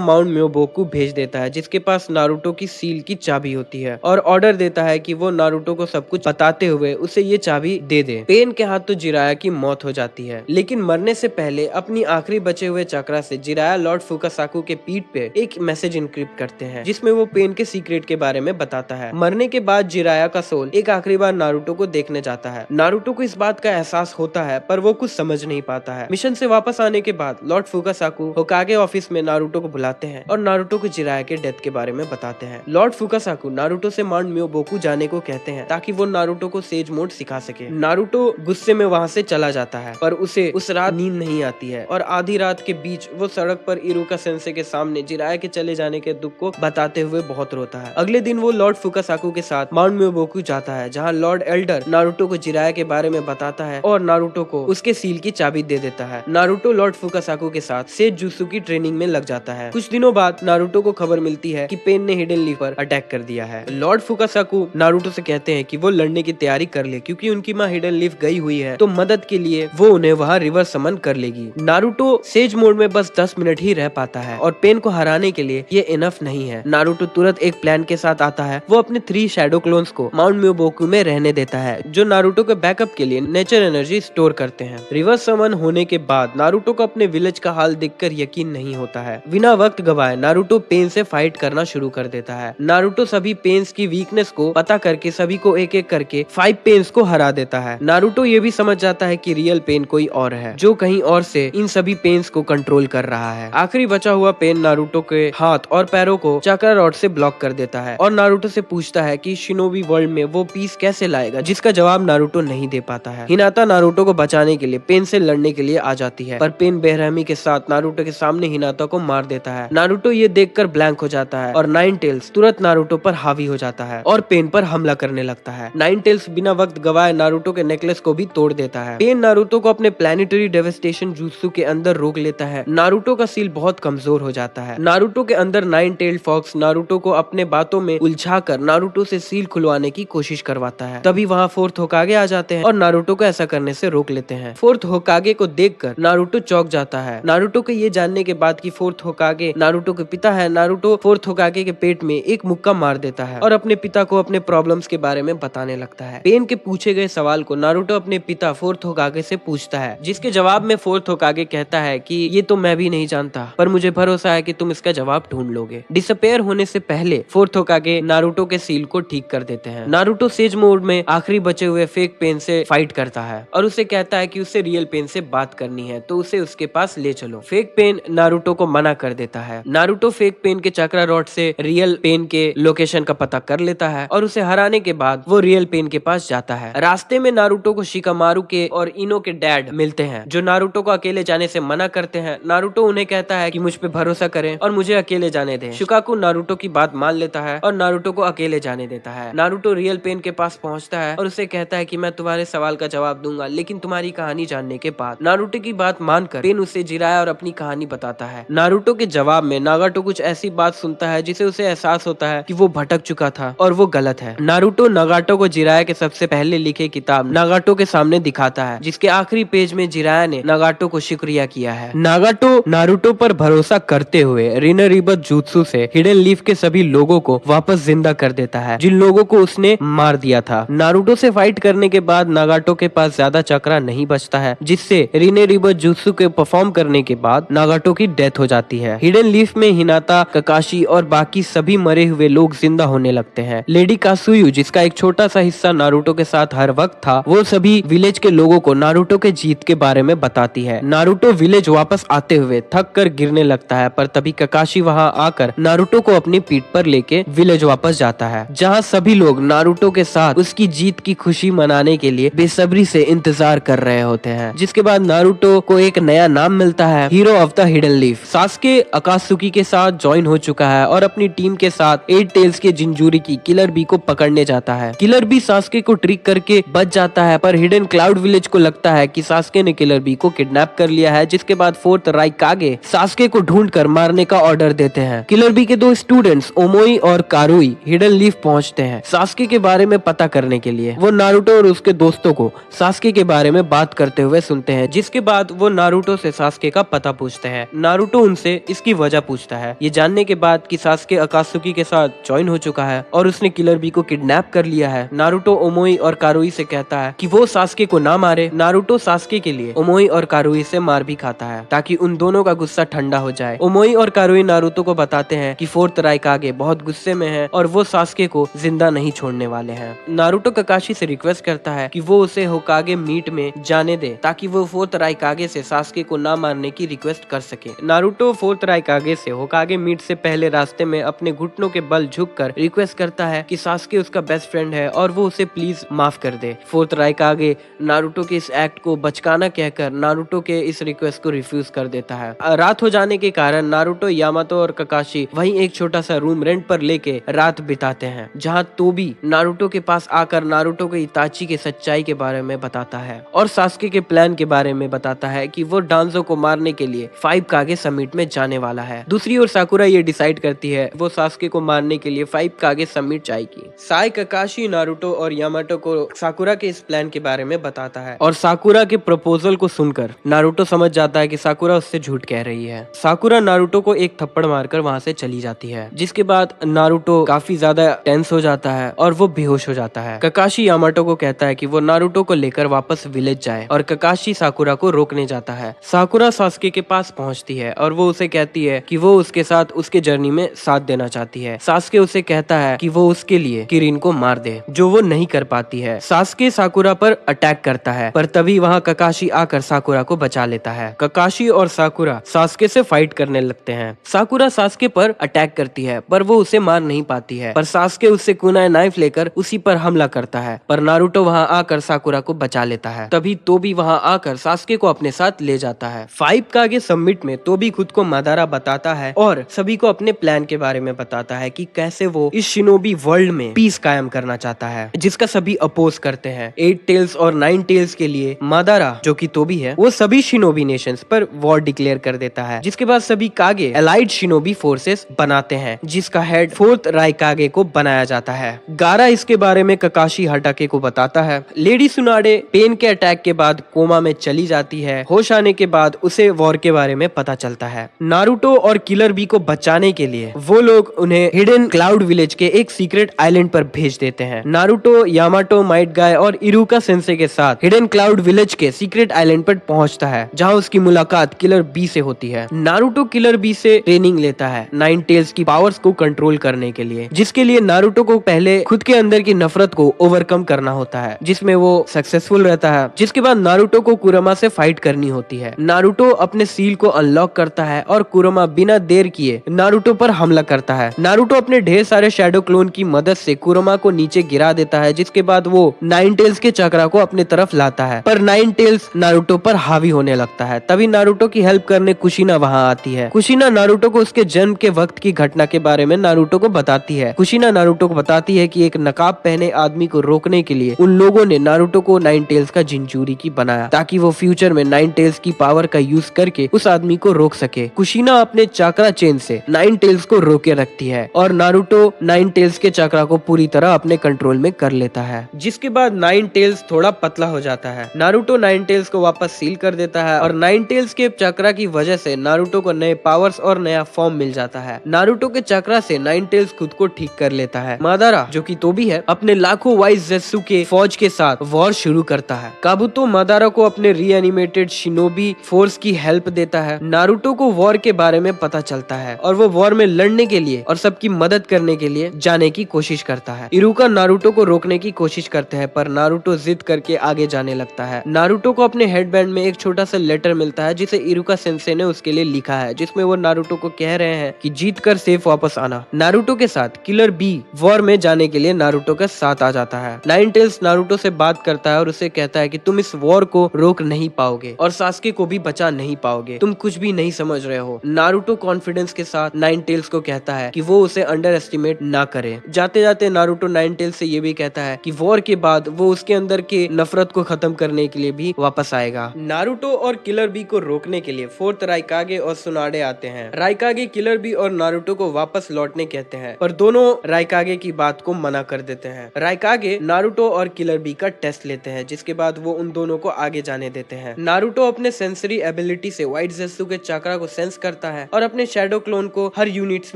माउंट म्योबोकू भेज देता है, जिसके पास नारुतो की सील की चाबी होती है, और ऑर्डर देता है कि वो नारुतो को सब कुछ बताते हुए उसे ये चाबी दे दे। पेन के हाथ तो जिराया की मौत हो जाती है, लेकिन मरने से पहले अपनी आखिरी बचे हुए चक्रा से जिराया लॉर्ड फुकासाकु के पीठ पे एक मैसेज इनक्रिप्ट करते हैं, जिसमें वो पेन के सीक्रेट के बारे में बताता है। मरने के बाद जिराया का सोल एक आखिरी बार नारुतो को देखने जाता है। नारुतो को इस बात का एहसास होता है, पर वो कुछ समझ नहीं पाता है। मिशन से वापस आने के बाद लॉर्ड फुकासाकु होकागे ऑफिस में नारुतो को बुलाते हैं और नारुतो को जिराया के डेथ के बारे में बताते हैं। लॉर्ड फुकासाकु नारुतो से माउंट म्योबोकू जाने को कहते हैं ताकि वो नारुतो को सेज मोड सिखा सके। नारुतो गुस्से में वहाँ से चला जाता है, पर उसे उस रात नींद नहीं आती है और आधी रात के बीच वो सड़क पर इरुका सेंसे के सामने जिराया के चले जाने के दुख को बताते हुए बहुत रोता है। अगले दिन वो लॉर्ड फुकासाकु के साथ माउंट म्योबोकू जाता है, जहाँ लॉर्ड एल्डर नारुतो को जिराया के बारे में बताता है और नारुतो को उसके सील की चाबी दे देता है। नारुतो लॉर्ड फुकासाकु के साथ सेज जुत्सु की ट्रेनिंग में लग जाता है। कुछ दिनों बाद नारुतो को खबर मिलती है कि पेन ने हिडन लीफ पर अटैक कर दिया है। लॉर्ड फुकासाकु नारुतो से कहते हैं कि वो लड़ने की तैयारी कर ले, क्योंकि उनकी माँ हिडन लीफ गई हुई है, तो मदद के लिए वो उन्हें वहाँ रिवर समन कर लेगी। नारुतो सेज मोड में बस 10 मिनट ही रह पाता है और पेन को हराने के लिए ये इनफ नहीं है। नारुतो तुरंत एक प्लान के साथ आता है। वो अपने 3 शैडो क्लोन्स को माउंट म्योबोकू में रहने देता है, जो नारुतो के बैकअप के लिए नेचर एनर्जी स्टोर करते हैं। रिवर समन होने के बाद नारुतो को अपने विलेज का हाल देखकर यकीन नहीं होता है। बिना वक्त गवाए नारुतो पेन से फाइट करना शुरू कर देता है। नारुतो सभी पेन्स की वीकनेस को पता करके सभी को एक एक करके 5 पेन्स को हरा देता है। नारुतो ये भी समझ जाता है कि रियल पेन कोई और है, जो कहीं और से इन सभी पेन्स को कंट्रोल कर रहा है। आखिरी बचा हुआ पेन नारुतो के हाथ और पैरों को चक्रा रॉड से ब्लॉक कर देता है और नारुतो से पूछता है कि शिनोबी वर्ल्ड में वो पीस कैसे लाएगा, जिसका जवाब नारुतो नहीं दे पाता है। हिनाता नारुतो को बचाने के लिए पेन से लड़ने के लिए आ जाती है, पर पेन बेरहमी के साथ नारुतो के सामने हिनाता को मार देता है। नारुतो ये देखकर ब्लैंक हो जाता है और नाइन टेल्स तुरंत नारुतो पर हावी हो जाता है और पेन पर हमला करने लगता है। नाइन टेल्स बिना वक्त गवाए नारुतो के नेकलेस को भी तोड़ देता है। पेन नारुतो को अपने प्लैनेटरी डेवस्टेशन जुत्सु के अंदर रोक लेता है। नारुतो का सील बहुत कमजोर हो जाता है। नारुतो के अंदर नाइन टेल्ड फॉक्स नारुतो को अपने बातों में उलझाकर नारुतो से सील खुलवाने की कोशिश करवाता है। तभी वहाँ फोर्थ होकागे आ जाते हैं और नारुतो को ऐसा करने से रोक लेते हैं। फोर्थ होकागे को देखकर नारुतो चौंक जाता है। नारुतो के ये जानने के बाद कि फोर्थ होकागे नारुतो के पिता है, नारुतो फोर्थ होकागे के पेट में एक मुक्का मार देता है और अपने पिता को अपने प्रॉब्लम्स के बारे में बताने लगता है। पेन के पूछे गए सवाल को नारुतो अपने पिता फोर्थ होकागे से पूछता है, जिसके जवाब में फोर्थ होकागे कहता है कि ये तो मैं भी नहीं जानता, पर मुझे भरोसा है कि तुम इसका जवाब ढूंढ लोगे। डिसअपेयर होने से पहले फोर्थ होकागे नारुतो के सील को ठीक कर देते हैं। नारुतो सेज मोड में आखिरी बचे हुए फेक पेन से फाइट करता है और उसे कहता है कि उसे रियल पेन से बात करनी है, तो उसे उसके पास ले चलो। फेक पेन नारुतो को मना कर देता है। नारुतो फेक पेन के चक्रा रॉड से रियल पेन के लोकेशन का पता कर लेता है और उसे हराने के बाद वो रियल पेन के पास जाता है। रास्ते में नारुतो को शिकामारू के और इनो के डैड मिलते हैं, जो नारुतो को अकेले जाने से मना करते हैं। नारुतो उन्हें कहता है कि मुझ पे भरोसा करें और मुझे अकेले जाने दें। शिकाकू नारुतो की बात मान लेता है और नारुतो को अकेले जाने देता है। नारुतो रियल पेन के पास पहुंचता है और उसे कहता है कि मैं तुम्हारे सवाल का जवाब दूंगा, लेकिन तुम्हारी कहानी जानने के बाद। नारुतो की बात मानकर पेन उसे जिराया और अपनी कहानी बताता है। नारुतो के जवाब में नागाटो कुछ ऐसी बात सुनता है जिसे उसे एहसास होता है कि वो भटक चुका था और वो गलत है। नारुतो नागाटो को जिराया के सबसे पहले लिखे किताब नागाटो के सामने दिखाता है, जिसके आखिरी पेज में जिराया ने नागाटो को शुक्रिया किया है। नागाटो नारुतो पर भरोसा करते हुए रिनरिबत जुत्सु से हिडन लीफ के सभी लोगों को वापस जिंदा कर देता है, जिन लोगों को उसने मार दिया था। नारुतो से फाइट करने के बाद नागाटो के पास ज्यादा चक्रा नहीं बचता है, जिससे रिनरिबत जुत्सु के परफॉर्म करने के बाद नागाटो की डेथ हो जाती है। हिडन लीफ में हिनाता, ककाशी और बाकी सभी मरे हुए लोग जिंदा होने लगते हैं। लेडी कासुयु, जिसका एक छोटा सा हिस्सा नारुतो के साथ हर वक्त था, वो सभी विलेज के लोगों को नारुतो के जीत के बारे में बताती है। नारुतो विलेज वापस आते हुए थक कर गिरने लगता है, पर तभी ककाशी वहां आकर नारुतो को अपनी पीठ पर लेके विलेज वापस जाता है, जहां सभी लोग नारुतो के साथ उसकी जीत की खुशी मनाने के लिए बेसब्री से इंतजार कर रहे होते हैं। जिसके बाद नारुतो को एक नया नाम मिलता है, hero of the hidden leaf. Sasuke अकात्सुकी के साथ ज्वाइन हो चुका है और अपनी टीम के साथ 8 टेल्स के जिंजूरी की किलर बी को पकड़ने जाता है। किलर बी सास्के को ट्रिक करके बच जाता है, पर हिडन क्लाउड विलेज को लगता है कि सास्के ने किलर बी को किडनैप कर लिया है। जिसके बाद फोर्थ राइकागे सास्के को ढूंढकर मारने का ऑर्डर देते हैं। किलर बी के 2 स्टूडेंट्स ओमोई और कारुई हिडन लीफ पहुंचते हैं सास्के के बारे में पता करने के लिए। वो नारुतो और उसके दोस्तों को सास्के के बारे में बात करते हुए सुनते हैं, जिसके बाद वो नारुतो से सास्के का पता पूछते हैं। नारुतो उनसे इसकी वजह पूछता है, ये जानने के बाद कि सास्के अकात्सुकी के साथ ज्वाइन हो चुका है और उसने किलर बी को किडनैप कर लिया है। नारुतो ओमोई और कारुई से कहता है कि वो सास्के को ना मारे। नारुतो सास्के के लिए ओमोई और कारुई से मार भी खाता है ताकि उन दोनों का गुस्सा ठंडा हो जाए। ओमोई और कारुई नारुतो को बताते हैं कि फोर्थ राइकागे बहुत गुस्से में है और वो सास्के को जिंदा नहीं छोड़ने वाले हैं। नारुतो ककाशी से रिक्वेस्ट करता है कि वो उसे होकागे मीट में जाने दे ताकि वो फोर्थ राइकागे से सास्के को ना मारने की रिक्वेस्ट कर सके। नारुतो फोर्थ राइकागे से होकागे मीट से पहले रास्ते में अपने घुटनों के बल झुककर रिक्वेस्ट करता है कि सास्के उसका बेस्ट फ्रेंड है और वो उसे प्लीज माफ कर दे। फोर्थ राइकागे नारुतो के इस एक्ट को बचकाना कहकर नारुतो के इस रिक्वेस्ट को रिफ्यूज कर देता है। रात हो जाने के कारण नारुतो, यामातो और ककाशी वहीं एक छोटा सा रूम रेंट पर लेके रात बिताते हैं, जहां तोबी नारुतो के पास आकर नारुतो को इताची के सच्चाई के बारे में बताता है और सास्के के प्लान के बारे में बताता है कि वो डांजो को मारने के लिए 5 कागे समिट में जाने वाला है। दूसरी ओर साकुरा ये डिसाइड करती है वो सास्के को मारने के लिए 5 कागे समिट जाएगी। साई ककाशी नारुतो और यामातो को साकुरा के इस प्लान के बारे में बताता है और साकुरा के प्रपोजल को सुनकर नारुतो समझ जाता है कि साकुरा उससे झूठ कह रही है। साकुरा नारुतो को एक थप्पड़ मारकर वहां से चली जाती है, जिसके बाद नारुतो काफी ज्यादा टेंस हो जाता है और वो बेहोश हो जाता है। ककाशी यामातो को कहता है कि वो नारुतो को लेकर वापस विलेज जाए और ककाशी साकुरा को रोकने जाता है। साकुरा सास्के के पास पहुंचती है और वो उसे कहती है कि वो उसके साथ उसके जर्नी में साथ देना चाहती है। सास्के उसे कहता है कि वो उसके लिए किरिन को मार दे, जो वो नहीं कर पाती है। सास्के साकुरा पर अटैक करता है, पर तभी वहाँ ककाशी आकर साकुरा को बचा लेता है। ककाशी और साकुरा सास्के से फाइट करने लगते हैं। साकुरा सास्के पर अटैक करती है, पर वो उसे मार नहीं पाती है, पर सास्के उससे कुनाई नाइफ लेकर उसी पर हमला करता है, पर नारुतो वहाँ आकर साकुरा को बचा लेता है। तभी तोबी वहाँ आकर सास्के को अपने साथ ले जाता है। 5 कागे समिट में तोबी खुद को मादारा बताता है और सभी को अपने प्लान के बारे में बताता है कि कैसे वो इस शिनोबी वर्ल्ड में पीस कायम करना चाहता है, जिसका सभी अपोज करते हैं। 8 टेल्स और 9 टेल्स के लिए मादारा, जो कि तोबी है, वो सभी शिनोबी नेशंस पर वॉर डिक्लेयर कर देता है, जिसके बाद सभी कागे एलाइड शिनोबी फोर्सेस बनाते हैं, जिसका हेड फोर्थ राइकागे को बनाया जाता है। गारा इसके बारे में ककाशी हटाके को बताता है। लेडी सुनाडे पेन के अटैक के बाद कोमा में चली जाती है। होश आने के बाद उसे वॉर के बारे में पता चलता है। नारुतो और किलर बी को बचाने के लिए वो लोग उन्हें हिडन क्लाउड विलेज के एक सीक्रेट आइलैंड पर भेज देते हैं। नारुतो, यामाटो, माइट गाय और इरुका सेंसे के साथ हिडन क्लाउड विलेज के सीक्रेट आइलैंड पर पहुंचता है, जहां उसकी मुलाकात किलर बी से होती है। नारुतो किलर बी से ट्रेनिंग लेता है 9 टेल्स की पावर्स को कंट्रोल करने के लिए, जिसके लिए नारुतो को पहले खुद के अंदर की नफरत को ओवरकम करना होता है, जिसमें वो सक्सेसफुल रहता है। जिसके बाद नारुतो को कुरमा से फाइट करनी होती है। नारुतो अपने सील को अनलॉक करता है और कुरमा बिना देर किए नारुतो पर हमला करता है। नारुतो अपने ढेर सारे शैडो क्लोन की मदद से कुरमा को नीचे गिरा देता है, जिसके बाद वो 9 टेल्स के चक्रा को अपने तरफ लाता है, पर 9 टेल्स नारुतो पर हावी होने लगता है। तभी नारुतो की हेल्प करने कुशिना वहाँ आती है। कुशिना नारुतो को उसके जन्म के वक्त की घटना के बारे में नारुतो को बताती है। कुशिना नारुतो को बताती है कि एक नकाब पहने आदमी को रोकने के लिए उन लोगों ने नारुतो को 9 टेल्स का जिंचूरी की बनाया, ताकि वो फ्यूचर में 9 टेल्स की पावर का यूज करके उस आदमी को रोक सके। कुशिना अपने चाकरा चेन से 9 टेल्स को रोके रखती है और नारुतो 9 टेल्स के चाकरा को पूरी तरह अपने कंट्रोल में कर लेता है, जिसके बाद 9 टेल्स थोड़ा पतला हो जाता है। नारुतो 9 टेल्स को वापस सील कर देता है और 9 टेल्स के चक्रा की वजह से नारुतो को नए पावर्स और नया फॉर्म मिल जाता है। नारुतो के चक्रा से 9 टेल्स खुद को ठीक कर लेता है। मादारा, जो कि तोबी है, अपने लाखों वाइज जेत्सु के फौज के साथ वॉर शुरू करता है। काबुतो मादारा को अपने रीएनिमेटेड शिनोबी फोर्स की हेल्प देता है। नारुतो को वॉर के बारे में पता चलता है और वो वॉर में लड़ने के लिए और सबकी मदद करने के लिए जाने की कोशिश करता है। इरुका नारुतो को रोकने की कोशिश करते हैं, पर नारुतो जिद करके आगे जाने लगता है। नारुतो को अपने हेडबैंड में एक छोटा सा लेटर मिलता है, जिसे इरुका सेंसे ने उसके लिए लिखा है, जिसमें वो नारुतो को कह रहे हैं कि जीत कर सेफ वापस आना। नारुतो के साथ किलर बी वॉर में जाने के लिए नारुतो का साथ आ जाता है। 9 टेल्स नारुतो से बात करता है और उसे कहता है कि तुम इस वॉर को रोक नहीं पाओगे और सास्के को भी बचा नहीं पाओगे, तुम कुछ भी नहीं समझ रहे हो। नारुतो कॉन्फिडेंस के साथ 9 टेल्स को कहता है कि वो उसे अंडर एस्टिमेट ना करे। जाते जाते नारुतो 9 टेल्स से ये भी कहता है कि वॉर के बाद वो उसके अंदर के नफरत को खत्म करने के लिए भी वापस आएगा। नारुतो और किलर बी को रोकने के लिए फोर्थ राइकागे और सुनाडे आते हैं। राइकागे किलर बी और नारुतो को वापस लौटने कहते हैं, पर दोनों राइकागे की बात को मना कर देते हैं। राइकागे नारुतो और किलर बी का टेस्ट लेते हैं, जिसके बाद वो उन दोनों को आगे जाने देते हैं। नारुतो अपने सेंसरी एबिलिटी से व्हाइट ज़ेत्सु के चक्रा को सेंस करता है और अपने शैडो क्लोन को हर यूनिट्स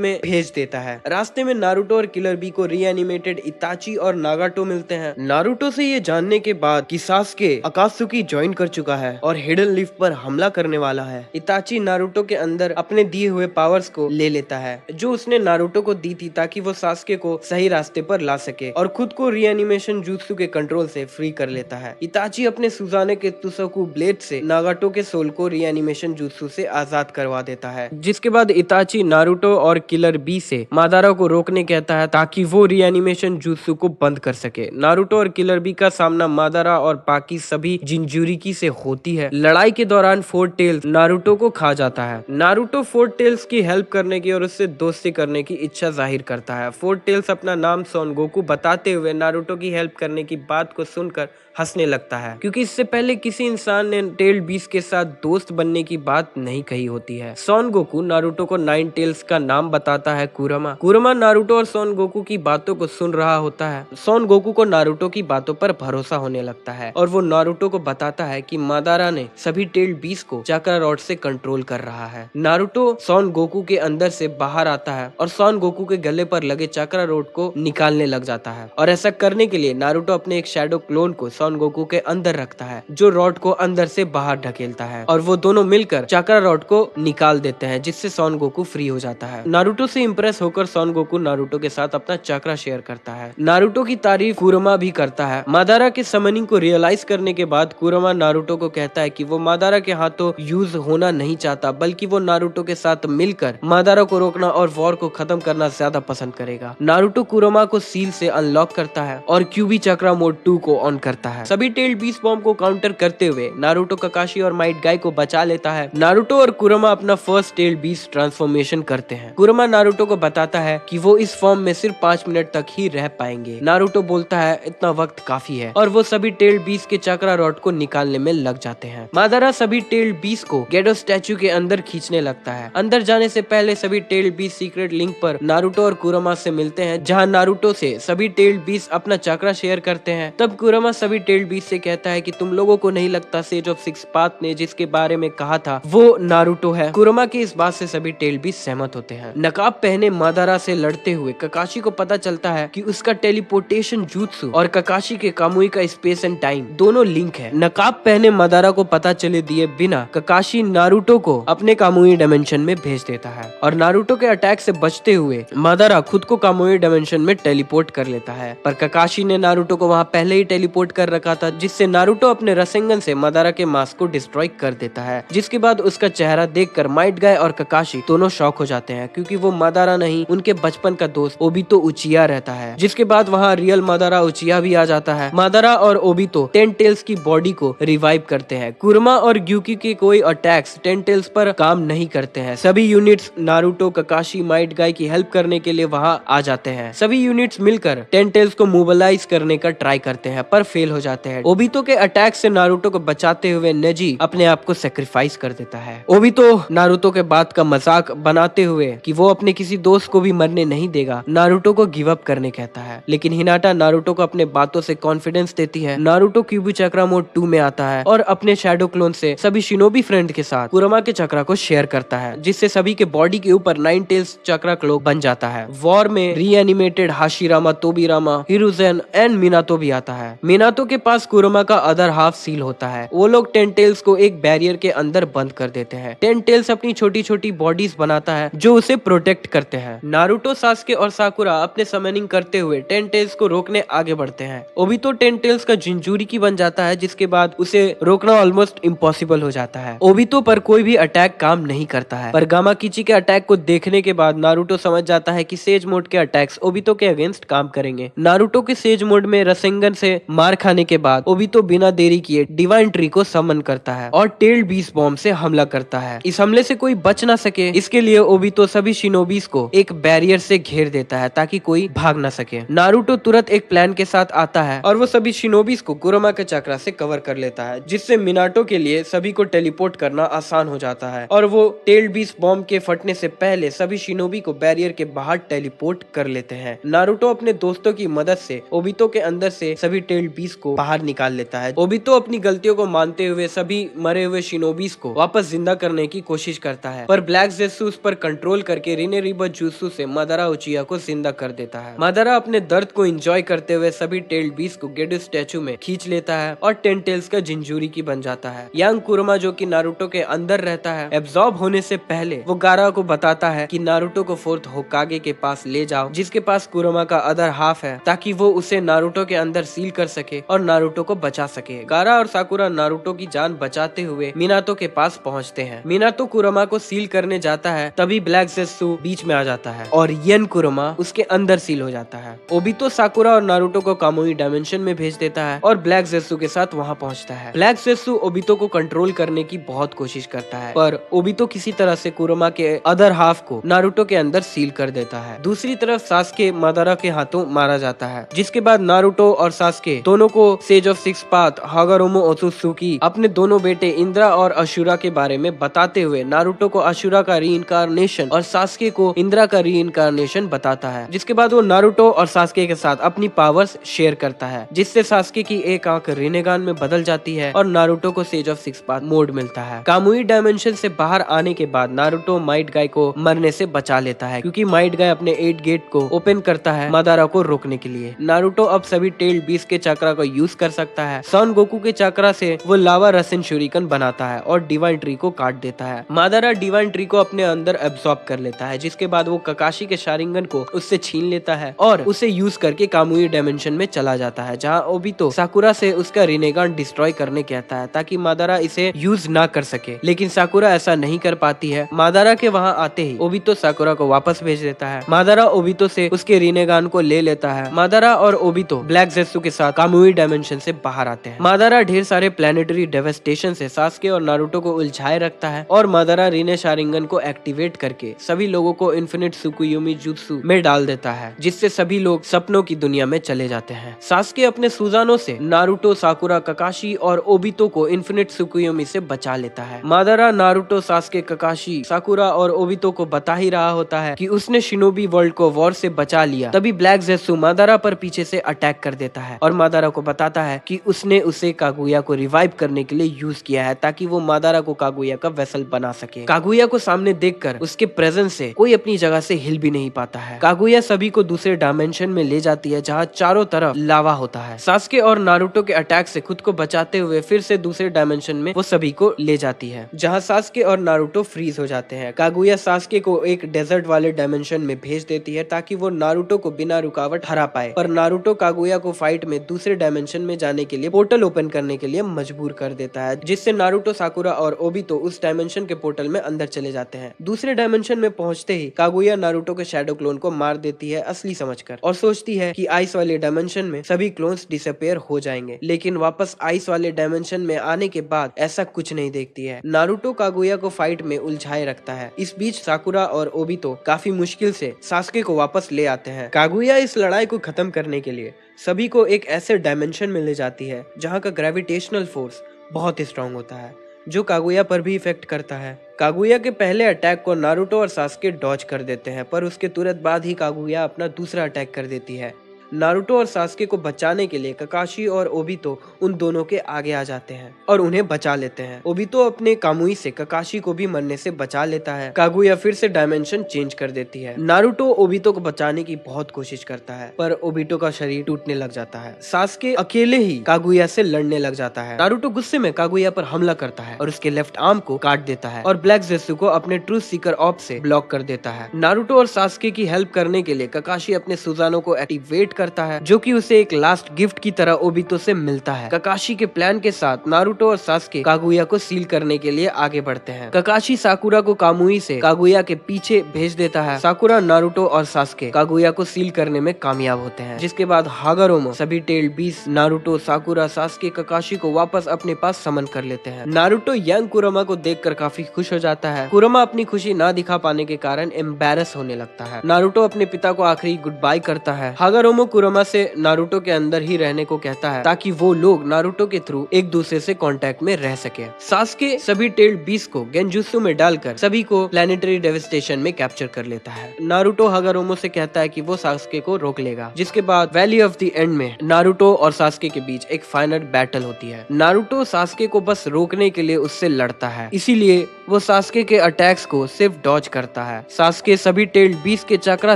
में भेज देता है। रास्ते में नारुतो और किलर बी को रीएनिमेटेड इताची और नागाटो मिलते हैं। नारुतो से ये जानने के बाद कि सास्के अकात्सुकी ज्वाइन कर चुका है और हिडन लीफ पर हमला करने वाला है, इताची नारुतो के अंदर अपने दिए हुए पावर्स को ले लेता है जो उसने नारुतो को दी थी, ताकि वो सास्के को सही रास्ते पर ला सके, और खुद को रीएनिमेशन जुत्सु के कंट्रोल से फ्री कर लेता है। इताची अपने सुजाने के तुसोकू ब्लेड से नागाटो के सोल को रीएनिमेशन जुत्सु से आजाद करवा देता है, जिसके बाद इताची नारुतो और किलर बी से मादारा को रोकने कहता है ताकि वो रीएनिमेशन जुत्सु को बंद कर सके। नारुतो और किलर बी का सामना मादारा और बाकी सभी जिंजुरिकी से होती है। लड़ाई के दौरान फोर टेल्स नारुतो को खा जाता है। नारुतो फोर टेल्स की हेल्प करने की और उससे दोस्ती करने की इच्छा जाहिर करता है। फोर टेल्स अपना नाम सन गोकू बताते हुए नारुतो की हेल्प करने की बात को सुनकर हंसने लगता है, क्योंकि इससे पहले किसी इंसान ने टेल बीस के साथ दोस्त बनने की बात नहीं कही होती है। सन गोकू नारुतो को नाइन टेल्स का नाम बताता है कुरमा नारुतो और सन गोकू की बातों को सुन रहा होता है। सन गोकू को नारुतो की बातों पर भरोसा होने लगता है और वो नारुतो को बताता है कि मादारा ने सभी टेल बीस को चक्रा रॉड से कंट्रोल कर रहा है। नारुतो सन गोकू के अंदर से बाहर आता है और सन गोकू के गले पर लगे चक्रा रॉड को निकालने लग जाता है, और ऐसा करने के लिए नारुतो अपने एक शैडो क्लोन को सन गोकू के अंदर रखता है जो रॉड को अंदर से बाहर ढकेलता है, और वो दोनों मिलकर चक्रा रॉड को निकाल देते हैं, जिससे सन गोकू फ्री हो जाता है। नारुतो से इम्प्रेस होकर सन गोकू नारुतो के साथ अपना चक्रा शेयर करता है। नारुतो की तारीफ कुरमा भी करता है। मादारा के समनिंग को रियलाइज करने के बाद कुरमा नारुतो को कहता है कि वो मादारा के हाथों यूज होना नहीं चाहता, बल्कि वो नारुतो के साथ मिलकर मादारा को रोकना और वॉर को खत्म करना ज्यादा पसंद करेगा। नारुतो कुरमा को सील से अनलॉक करता है और क्यूबी चक्रा मोड 2 को ऑन करता है। सभी टेल बीस बॉम्ब को काउंटर करते हुए नारुतो ककाशी और माइट गाय को बचा लेता है। नारुतो और कुरमा अपना फर्स्ट टेल बीस ट्रांसफॉर्मेशन करते हैं। कुरमा नारुतो को बताता है कि वो इस फॉर्म में सिर्फ 5 मिनट तक ही रह पाएंगे। नारुतो बोलता है इतना वक्त काफी है, और वो सभी टेल बीस के चक्रा रॉड को निकालने में लग जाते हैं। मादारा सभी टेल बीस को गेडो स्टैचू के अंदर खींचने लगता है। अंदर जाने से पहले सभी टेल बीस सीक्रेट लिंक पर नारुतो और कुरमा से मिलते हैं, जहाँ नारुतो से सभी टेल बीस अपना चक्रा शेयर करते हैं। तब कुरमा सभी टेल बीस से कहता है कि तुम लोगों को नहीं लगता सेज ऑफ सिक्स पाथ ने जिसके बारे में कहा था वो नारुतो है। कुरमा की इस बात से सभी टेल बीस सहमत होते हैं। नकाब पहने मादारा से लड़ते हुए ककाशी को पता चलता है कि उसका टेलीपोर्टेशन जुत्सु और ककाशी के कामुई का स्पेस एंड टाइम दोनों लिंक है। नकाब पहने मादारा को पता चले दिए बिना ककाशी नारुतो को अपने कामुई डायमेंशन में भेज देता है, और नारुतो के अटैक से बचते हुए मादारा खुद को कामुई डायमेंशन में टेलीपोर्ट कर लेता है। पर ककाशी ने नारुतो को वहाँ पहले ही टेलीपोर्ट कर रखा था, जिससे नारुतो अपने रसेंगन से मादारा के मास्क को डिस्ट्रॉय कर देता है, जिसके बाद उसका चेहरा देखकर माइट गाय और ककाशी दोनों शॉक हो जाते हैं, क्योंकि वो मादारा नहीं उनके बचपन का दोस्त ओबितो उचिया रहता है। जिसके बाद वहाँ रियल मादारा उचिया भी आ जाता है। मादारा और ओबितो टेन टेल्स की बॉडी को रिवाइव करते हैं। कुरमा और ग्यूकी के कोई अटैक्स टेन टेल्स पर काम नहीं करते हैं। सभी यूनिट्स नारुतो ककाशी माइट गाय की हेल्प करने के लिए वहाँ आ जाते हैं। सभी यूनिट्स मिलकर टेन टेल्स को मोबिलाइज करने का ट्राई करते हैं, पर फेल हो जाते हैं। ओबितो के अटैक से नारुतो को बचाते हुए नेजी अपने आप को सेक्रीफाइस कर देता है। ओबितो नारुतो के बात का मजाक बनाते हुए कि वो अपने किसी दोस्त को भी मरने नहीं देगा, नारुतो को गिव अप करने कहता है, लेकिन हिनाटा नारुतो को अपने बातों से कॉन्फिडेंस देती है। नारुतो क्यूबी चक्रा मोड 2 में आता है और अपने शैडो क्लोन से सभी शिनोबी फ्रेंड के साथ कुरमा के चक्रा को शेयर करता है, जिससे सभी के बॉडी के ऊपर 9 टेल्स चक्रा क्लोक बन जाता है। वॉर में रीएनिमेटेड हाशिरामा, तोबिरामा, हिरुजेन एंड मिनातो भी आता है। मिनातो के पास कुरमा का अदर हाफ सील होता है। वो लोग 10 टेल्स को एक बैरियर के अंदर बंद कर देते हैं। 10 टेल्स अपनी छोटी छोटी बॉडीज बनाता है जो उसे प्रोटेक्ट करते हैं। नारुतो, सास्के और साकुरा अपने समनिंग करते हुए 10 टेल्स को रोकने आगे बढ़ते हैं। ओबितो 10 टेल्स का जिंजुरिकी बन जाता है, जिसके बाद उसे रोकना ऑलमोस्ट इम्पॉसिबल हो जाता है। ओबितो पर कोई भी अटैक काम नहीं करता है, पर गामा किची के अटैक को देखने के बाद नारुतो समझ जाता है कि सेज मोड के अटैक्स ओबितो के अगेंस्ट काम करेंगे। नारुतो के सेज मोड में रसेंगन से मार खाने के बाद ओबितो बिना देरी किए डिवाइन ट्री को समन करता है और टेल बीस बॉम्ब से हमला करता है। इस हमले से कोई बच ना सके, इसके लिए ओबितो सभी शिनोबीज को एक बैरियर से घेर देता है ताकि कोई भाग ना सके। नारुतो तुरंत एक प्लान के साथ आता है और वो सभी शिनोबीज को कुरमा के चक्रा से कवर कर लेता है, जिससे मिनाटो के लिए सभी को टेलीपोर्ट करना आसान हो जाता है, और वो टेल बीस बॉम्ब के फटने से पहले सभी शिनोबी को बैरियर के बाहर टेलीपोर्ट कर लेते हैं। नारुतो अपने दोस्तों की मदद से ओबितो के अंदर से सभी टेल बीस को बाहर निकाल लेता है। ओबितो अपनी गलतियों को मानते हुए सभी मरे हुए शिनोबीज को वापस जिंदा करने की कोशिश करता है, पर ब्लैक ज़ेत्सु उस पर कंट्रोल करके रिनेरिबा जुत्सु से मादारा उचिया को जिंदा कर देता है। मादारा अपने दर्द को एंजॉय करते हुए सभी टेल्ड बीस्ट को गेडो स्टैचू में खींच लेता है और 10 टेल्स का जिंजूरी की बन जाता है। यांग कुरमा जो कि नारुतो के अंदर रहता है, एब्जॉर्ब होने से पहले वो गारा को बताता है कि नारुतो को 4th होकागे के पास ले जाओ, जिसके पास कुरमा का अदर हाफ है, ताकि वो उसे नारुतो के अंदर सील कर सके और नारुतो को बचा सके। गारा और साकुरा नारुतो की जान बचाते हुए मिनातो के पास पहुंचते हैं। मिनातो कुरमा को सील करने जाता है, तभी ब्लैक ज़ेत्सु बीच में आ जाता है और येन कुरमा उसके अंदर सील हो जाता है। ओबितो साकुरा और नारुतो को कामुई डायमेंशन में भेज देता है और ब्लैक ज़ेत्सु के साथ वहां पहुंचता है। ब्लैक ज़ेत्सु ओबितो को कंट्रोल करने की बहुत कोशिश करता है, पर ओबितो किसी तरह से कुरमा के अदर हाफ को नारुतो के अंदर सील कर देता है। दूसरी तरफ सास्के मादारा के हाथों मारा जाता है, जिसके बाद नारुतो और सास्के दोनों को sage of six path Hagoromo ओत्सुकी अपने दोनों बेटे इंद्रा और अशुरा के बारे में बताते हुए नारुतो को अशुरा का रीइंकार्नेशन और सास्के को इंद्रा का रीइंकार्नेशन बताता है। जिसके बाद वो नारुतो और सास्के के साथ अपनी पावर्स शेयर करता है, जिससे सास्के की एक आंख रिनेगान में बदल जाती है और नारुतो को sage of six path mode मिलता है। कामुई डायमेंशन से बाहर आने के बाद नारुतो माइट गाय को मरने से बचा लेता है, क्योंकि माइट गाय अपने 8 गेट को ओपन करता है मादारा को रोकने के लिए। नारुतो अब सभी टेल्ड बीस्ट के चक्रा को यूज कर सकता है। सन गोकू के चक्रा से वो लावा रसिन शुरिकन बनाता है और डिवाइन ट्री को काट देता है। मादारा डिवाइन ट्री को अपने अंदर एब्सॉर्ब कर लेता है, जिसके बाद वो ककाशी के शारिंगन को उससे छीन लेता है और उसे यूज करके कामुई डायमेंशन में चला जाता है, जहाँ ओबितो साकुरा से उसका रिनेगान डिस्ट्रॉय करने कहता है ताकि मादारा इसे यूज ना कर सके, लेकिन साकुरा ऐसा नहीं कर पाती है। मादारा के वहाँ आते ही ओबितो साकुरा को वापस भेज देता है। मादारा ओबितो से उसके रिनेगान को ले लेता है। मादारा और ओबितो ब्लैक ज़ेत्सु के साथ कामुई डायमेंशन से बाहर आते हैं। मादारा ढेर सारे प्लेनेटरी डेवेस्टेशन से सास्के और नारुतो को उलझाए रखता है और मादारा रीने शारिंगन को एक्टिवेट करके सभी लोगों को इन्फिनिट सुकुयोमी जुत्सु में डाल देता है, जिससे सभी लोग सपनों की दुनिया में चले जाते हैं। सास्के अपने सुजानों से नारुतो, साकुरा, ककाशी और ओबितो को इन्फिनिट सुकुयोमी से बचा लेता है। मादारा नारुतो, सास्के, ककाशी, साकुरा और ओबितो को बता ही रहा होता है कि उसने शिनोबी वर्ल्ड को वॉर से बचा लिया। तभी ब्लैक ज़ेत्सु मादारा पर पीछे से अटैक कर देता है और मादारा को बताता है कि उसने उसे कागुया को रिवाइव करने के लिए यूज किया है, ताकि वो मादारा को कागुया का वेसल बना सके। कागुया को सामने देखकर उसके प्रेजेंस से कोई अपनी जगह से हिल भी नहीं पाता है। कागुया सभी को दूसरे डायमेंशन में ले जाती है, जहाँ चारों तरफ लावा होता है। सास्के और नारुतो के अटैक से खुद को बचाते हुए फिर से दूसरे डायमेंशन में वो सभी को ले जाती है, जहाँ सास्के और नारुतो फ्रीज हो जाते हैं। कागुया सास्के को एक डेजर्ट वाले डायमेंशन में भेज देती है ताकि वो नारुतो को बिना रुकावट हरा पाए, पर नारुतो कागुया को फाइट में दूसरे डायमेंशन में जाने के लिए पोर्टल ओपन करने के लिए मजबूर कर देता है, जिससे नारुतो, साकुरा और ओबितो उस डायमेंशन के पोर्टल में अंदर चले जाते हैं। दूसरे डायमेंशन में पहुंचते ही कागुया नारुतो के शैडो क्लोन को मार देती है असली समझकर, और सोचती है कि आइस वाले डायमेंशन में सभी क्लोन्स डिसअपेयर हो जाएंगे, लेकिन वापस आइस वाले डायमेंशन में आने के बाद ऐसा कुछ नहीं देखती है। नारुतो कागुया को फाइट में उलझाए रखता है। इस बीच साकुरा और ओबितो काफी मुश्किल से सास्के को वापस ले आते हैं। कागुया इस लड़ाई को खत्म करने के लिए सभी को एक ऐसे डायमेंशन में ले जाती है जहाँ का ग्रेविटेशनल फोर्स बहुत स्ट्रांग होता है, जो कागुया पर भी इफेक्ट करता है। कागुया के पहले अटैक को नारुतो और सास्के डॉज कर देते हैं, पर उसके तुरंत बाद ही कागुया अपना दूसरा अटैक कर देती है। नारुतो और सास्के को बचाने के लिए ककाशी और ओबितो उन दोनों के आगे आ जाते हैं और उन्हें बचा लेते हैं। ओबितो अपने कामुई से ककाशी को भी मरने से बचा लेता है। कागुया फिर से डायमेंशन चेंज कर देती है। नारुतो ओबितो को बचाने की बहुत कोशिश करता है, पर ओबितो का शरीर टूटने लग जाता है। सास्के अकेले ही कागुया से लड़ने लग जाता है। नारुतो गुस्से में कागुया पर हमला करता है और उसके लेफ्ट आर्म को काट देता है और ब्लैक ज़ेत्सु को अपने ट्रूथ सीकर ऑफ से ब्लॉक कर देता है। नारुतो और सास्के की हेल्प करने के लिए ककाशी अपने सुजानो को एक्टिवेट करता है, जो कि उसे एक लास्ट गिफ्ट की तरह ओबितो से मिलता है। ककाशी के प्लान के साथ नारुतो और सास्के कागुया को सील करने के लिए आगे बढ़ते हैं। ककाशी साकुरा को कामुई से कागुया के पीछे भेज देता है। साकुरा, नारुतो और सास्के कागुया को सील करने में कामयाब होते हैं, जिसके बाद हागारोमो सभी tailed beast Naruto, Sakura, Sasuke, Kakashi को वापस अपने पास समन कर लेते हैं। नारुतो यंग कुरमा को देखकर काफी खुश हो जाता है। कुरमा अपनी खुशी ना दिखा पाने के कारण एम्बैरस होने लगता है। नारुतो अपने पिता को आखिरी गुड बाय करता है। हागारोमो कुरोमा से नारुतो के अंदर ही रहने को कहता है ताकि वो लोग नारुतो के थ्रू एक दूसरे से कांटेक्ट में रह सके। सास्के सभी टेल्ड बीस्ट को गेंजुत्सु में डालकर सभी को प्लैनेटरी डेविस्टेशन में कैप्चर कर लेता है। नारुतो हागारोमो से कहता है कि वो सास्के को रोक लेगा, जिसके बाद वैली ऑफ द एंड में नारुतो और सास्के के बीच एक फाइनल बैटल होती है। नारुतो सास्के को बस रोकने के लिए उससे लड़ता है, इसीलिए वो सास्के के अटैक्स को सिर्फ डॉज करता है। सास्के सभी टेल्ड बीस्ट के चक्रा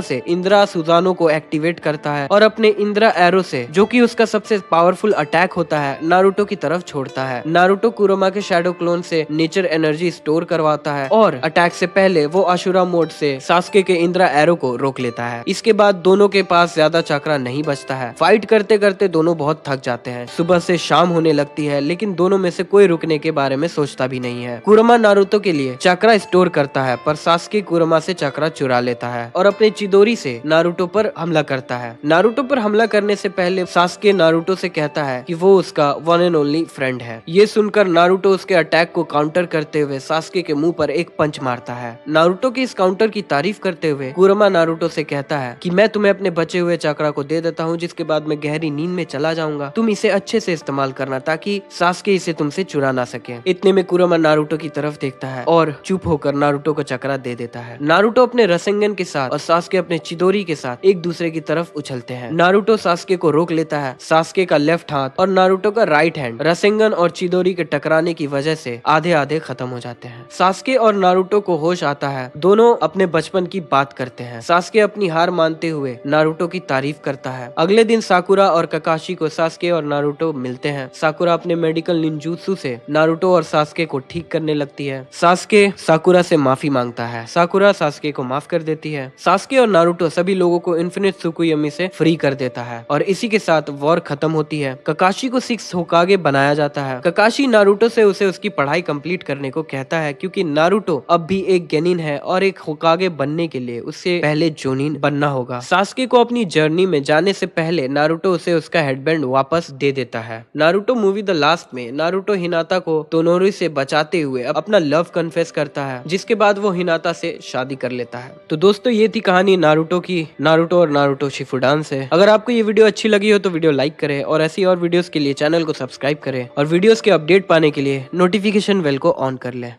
से इंद्रा सुजानो को एक्टिवेट करता है और अपने इंद्रा एरो से, जो कि उसका सबसे पावरफुल अटैक होता है, नारुतो की तरफ छोड़ता है। नारुतो कुरोमा के शैडो क्लोन से नेचर एनर्जी स्टोर करवाता है और अटैक से पहले वो अशुरा मोड से सास्के के इंद्रा एरो को रोक लेता है। इसके बाद दोनों के पास ज्यादा चक्रा नहीं बचता है। फाइट करते करते दोनों बहुत थक जाते हैं। सुबह से शाम होने लगती है, लेकिन दोनों में से कोई रुकने के बारे में सोचता भी नहीं है। कुरोमा नारुतो के लिए चक्रा स्टोर करता है, पर सास्के कुरोमा से चक्रा चुरा लेता है और अपने चिदोरी से नारुतो पर हमला करता है। नारुतो पर हमला करने से पहले सास्के नारुतो से कहता है कि वो उसका वन एंड ओनली फ्रेंड है। ये सुनकर नारुतो उसके अटैक को काउंटर करते हुए सास्के के मुंह पर एक पंच मारता है। नारुतो के इस काउंटर की तारीफ करते हुए कुरोमा नारुतो से कहता है कि मैं तुम्हें अपने बचे हुए चक्रा को दे देता हूँ, जिसके बाद मैं गहरी नींद में चला जाऊंगा। तुम इसे अच्छे से इस्तेमाल करना ताकि सास्के इसे तुमसे चुरा ना सके। इतने में कुरोमा नारुतो की तरफ देखता है और चुप होकर नारुतो को चक्रा दे देता है। नारुतो अपने रसेंगन के साथ और सास्के अपने चिदोरी के साथ एक दूसरे की तरफ उछलते हैं। नारुतो सास्के को रोक लेता है। सास्के का लेफ्ट हाथ और नारुतो का राइट हैंड रसेंगन और चिदोरी के टकराने की वजह से आधे आधे खत्म हो जाते हैं। सास्के और नारुतो को होश आता है। दोनों अपने बचपन की बात करते हैं। सास्के अपनी हार मानते हुए नारुतो की तारीफ करता है। अगले दिन साकुरा और ककाशी को सास्के और नारुतो मिलते हैं। साकुरा अपने मेडिकल निंजुत्सु से नारुतो और सास्के को ठीक करने लगती है। सास्के साकुरा से माफी मांगता है। साकुरा सास्के को माफ कर देती है। सास्के और नारुतो सभी लोगों को इन्फिनिट त्सुकुयोमी से फ्री कर देता है और इसी के साथ वॉर खत्म होती है। ककाशी को 6 होकागे बनाया जाता है। ककाशी नारुतो से उसे उसकी पढ़ाई कंप्लीट करने को कहता है, क्योंकि नारुतो अब भी एक गेनिन है और एक होकागे बनने के लिए उसे पहले जोनिन बनना होगा। सास्के को अपनी जर्नी में जाने से पहले नारुतो उसे उसका हेडबैंड वापस दे देता है। नारुतो मूवी द लास्ट में नारुतो हिनाता को तोनोरी से बचाते हुए अपना लव कन्फेस करता है, जिसके बाद वो हिनाता से शादी कर लेता है। तो दोस्तों ये थी कहानी नारुतो की, नारुतो और नारुतो शिपुडान से। अगर आपको ये वीडियो अच्छी लगी हो तो वीडियो लाइक करें और ऐसी और वीडियोस के लिए चैनल को सब्सक्राइब करें और वीडियोस के अपडेट पाने के लिए नोटिफिकेशन बेल को ऑन कर लें।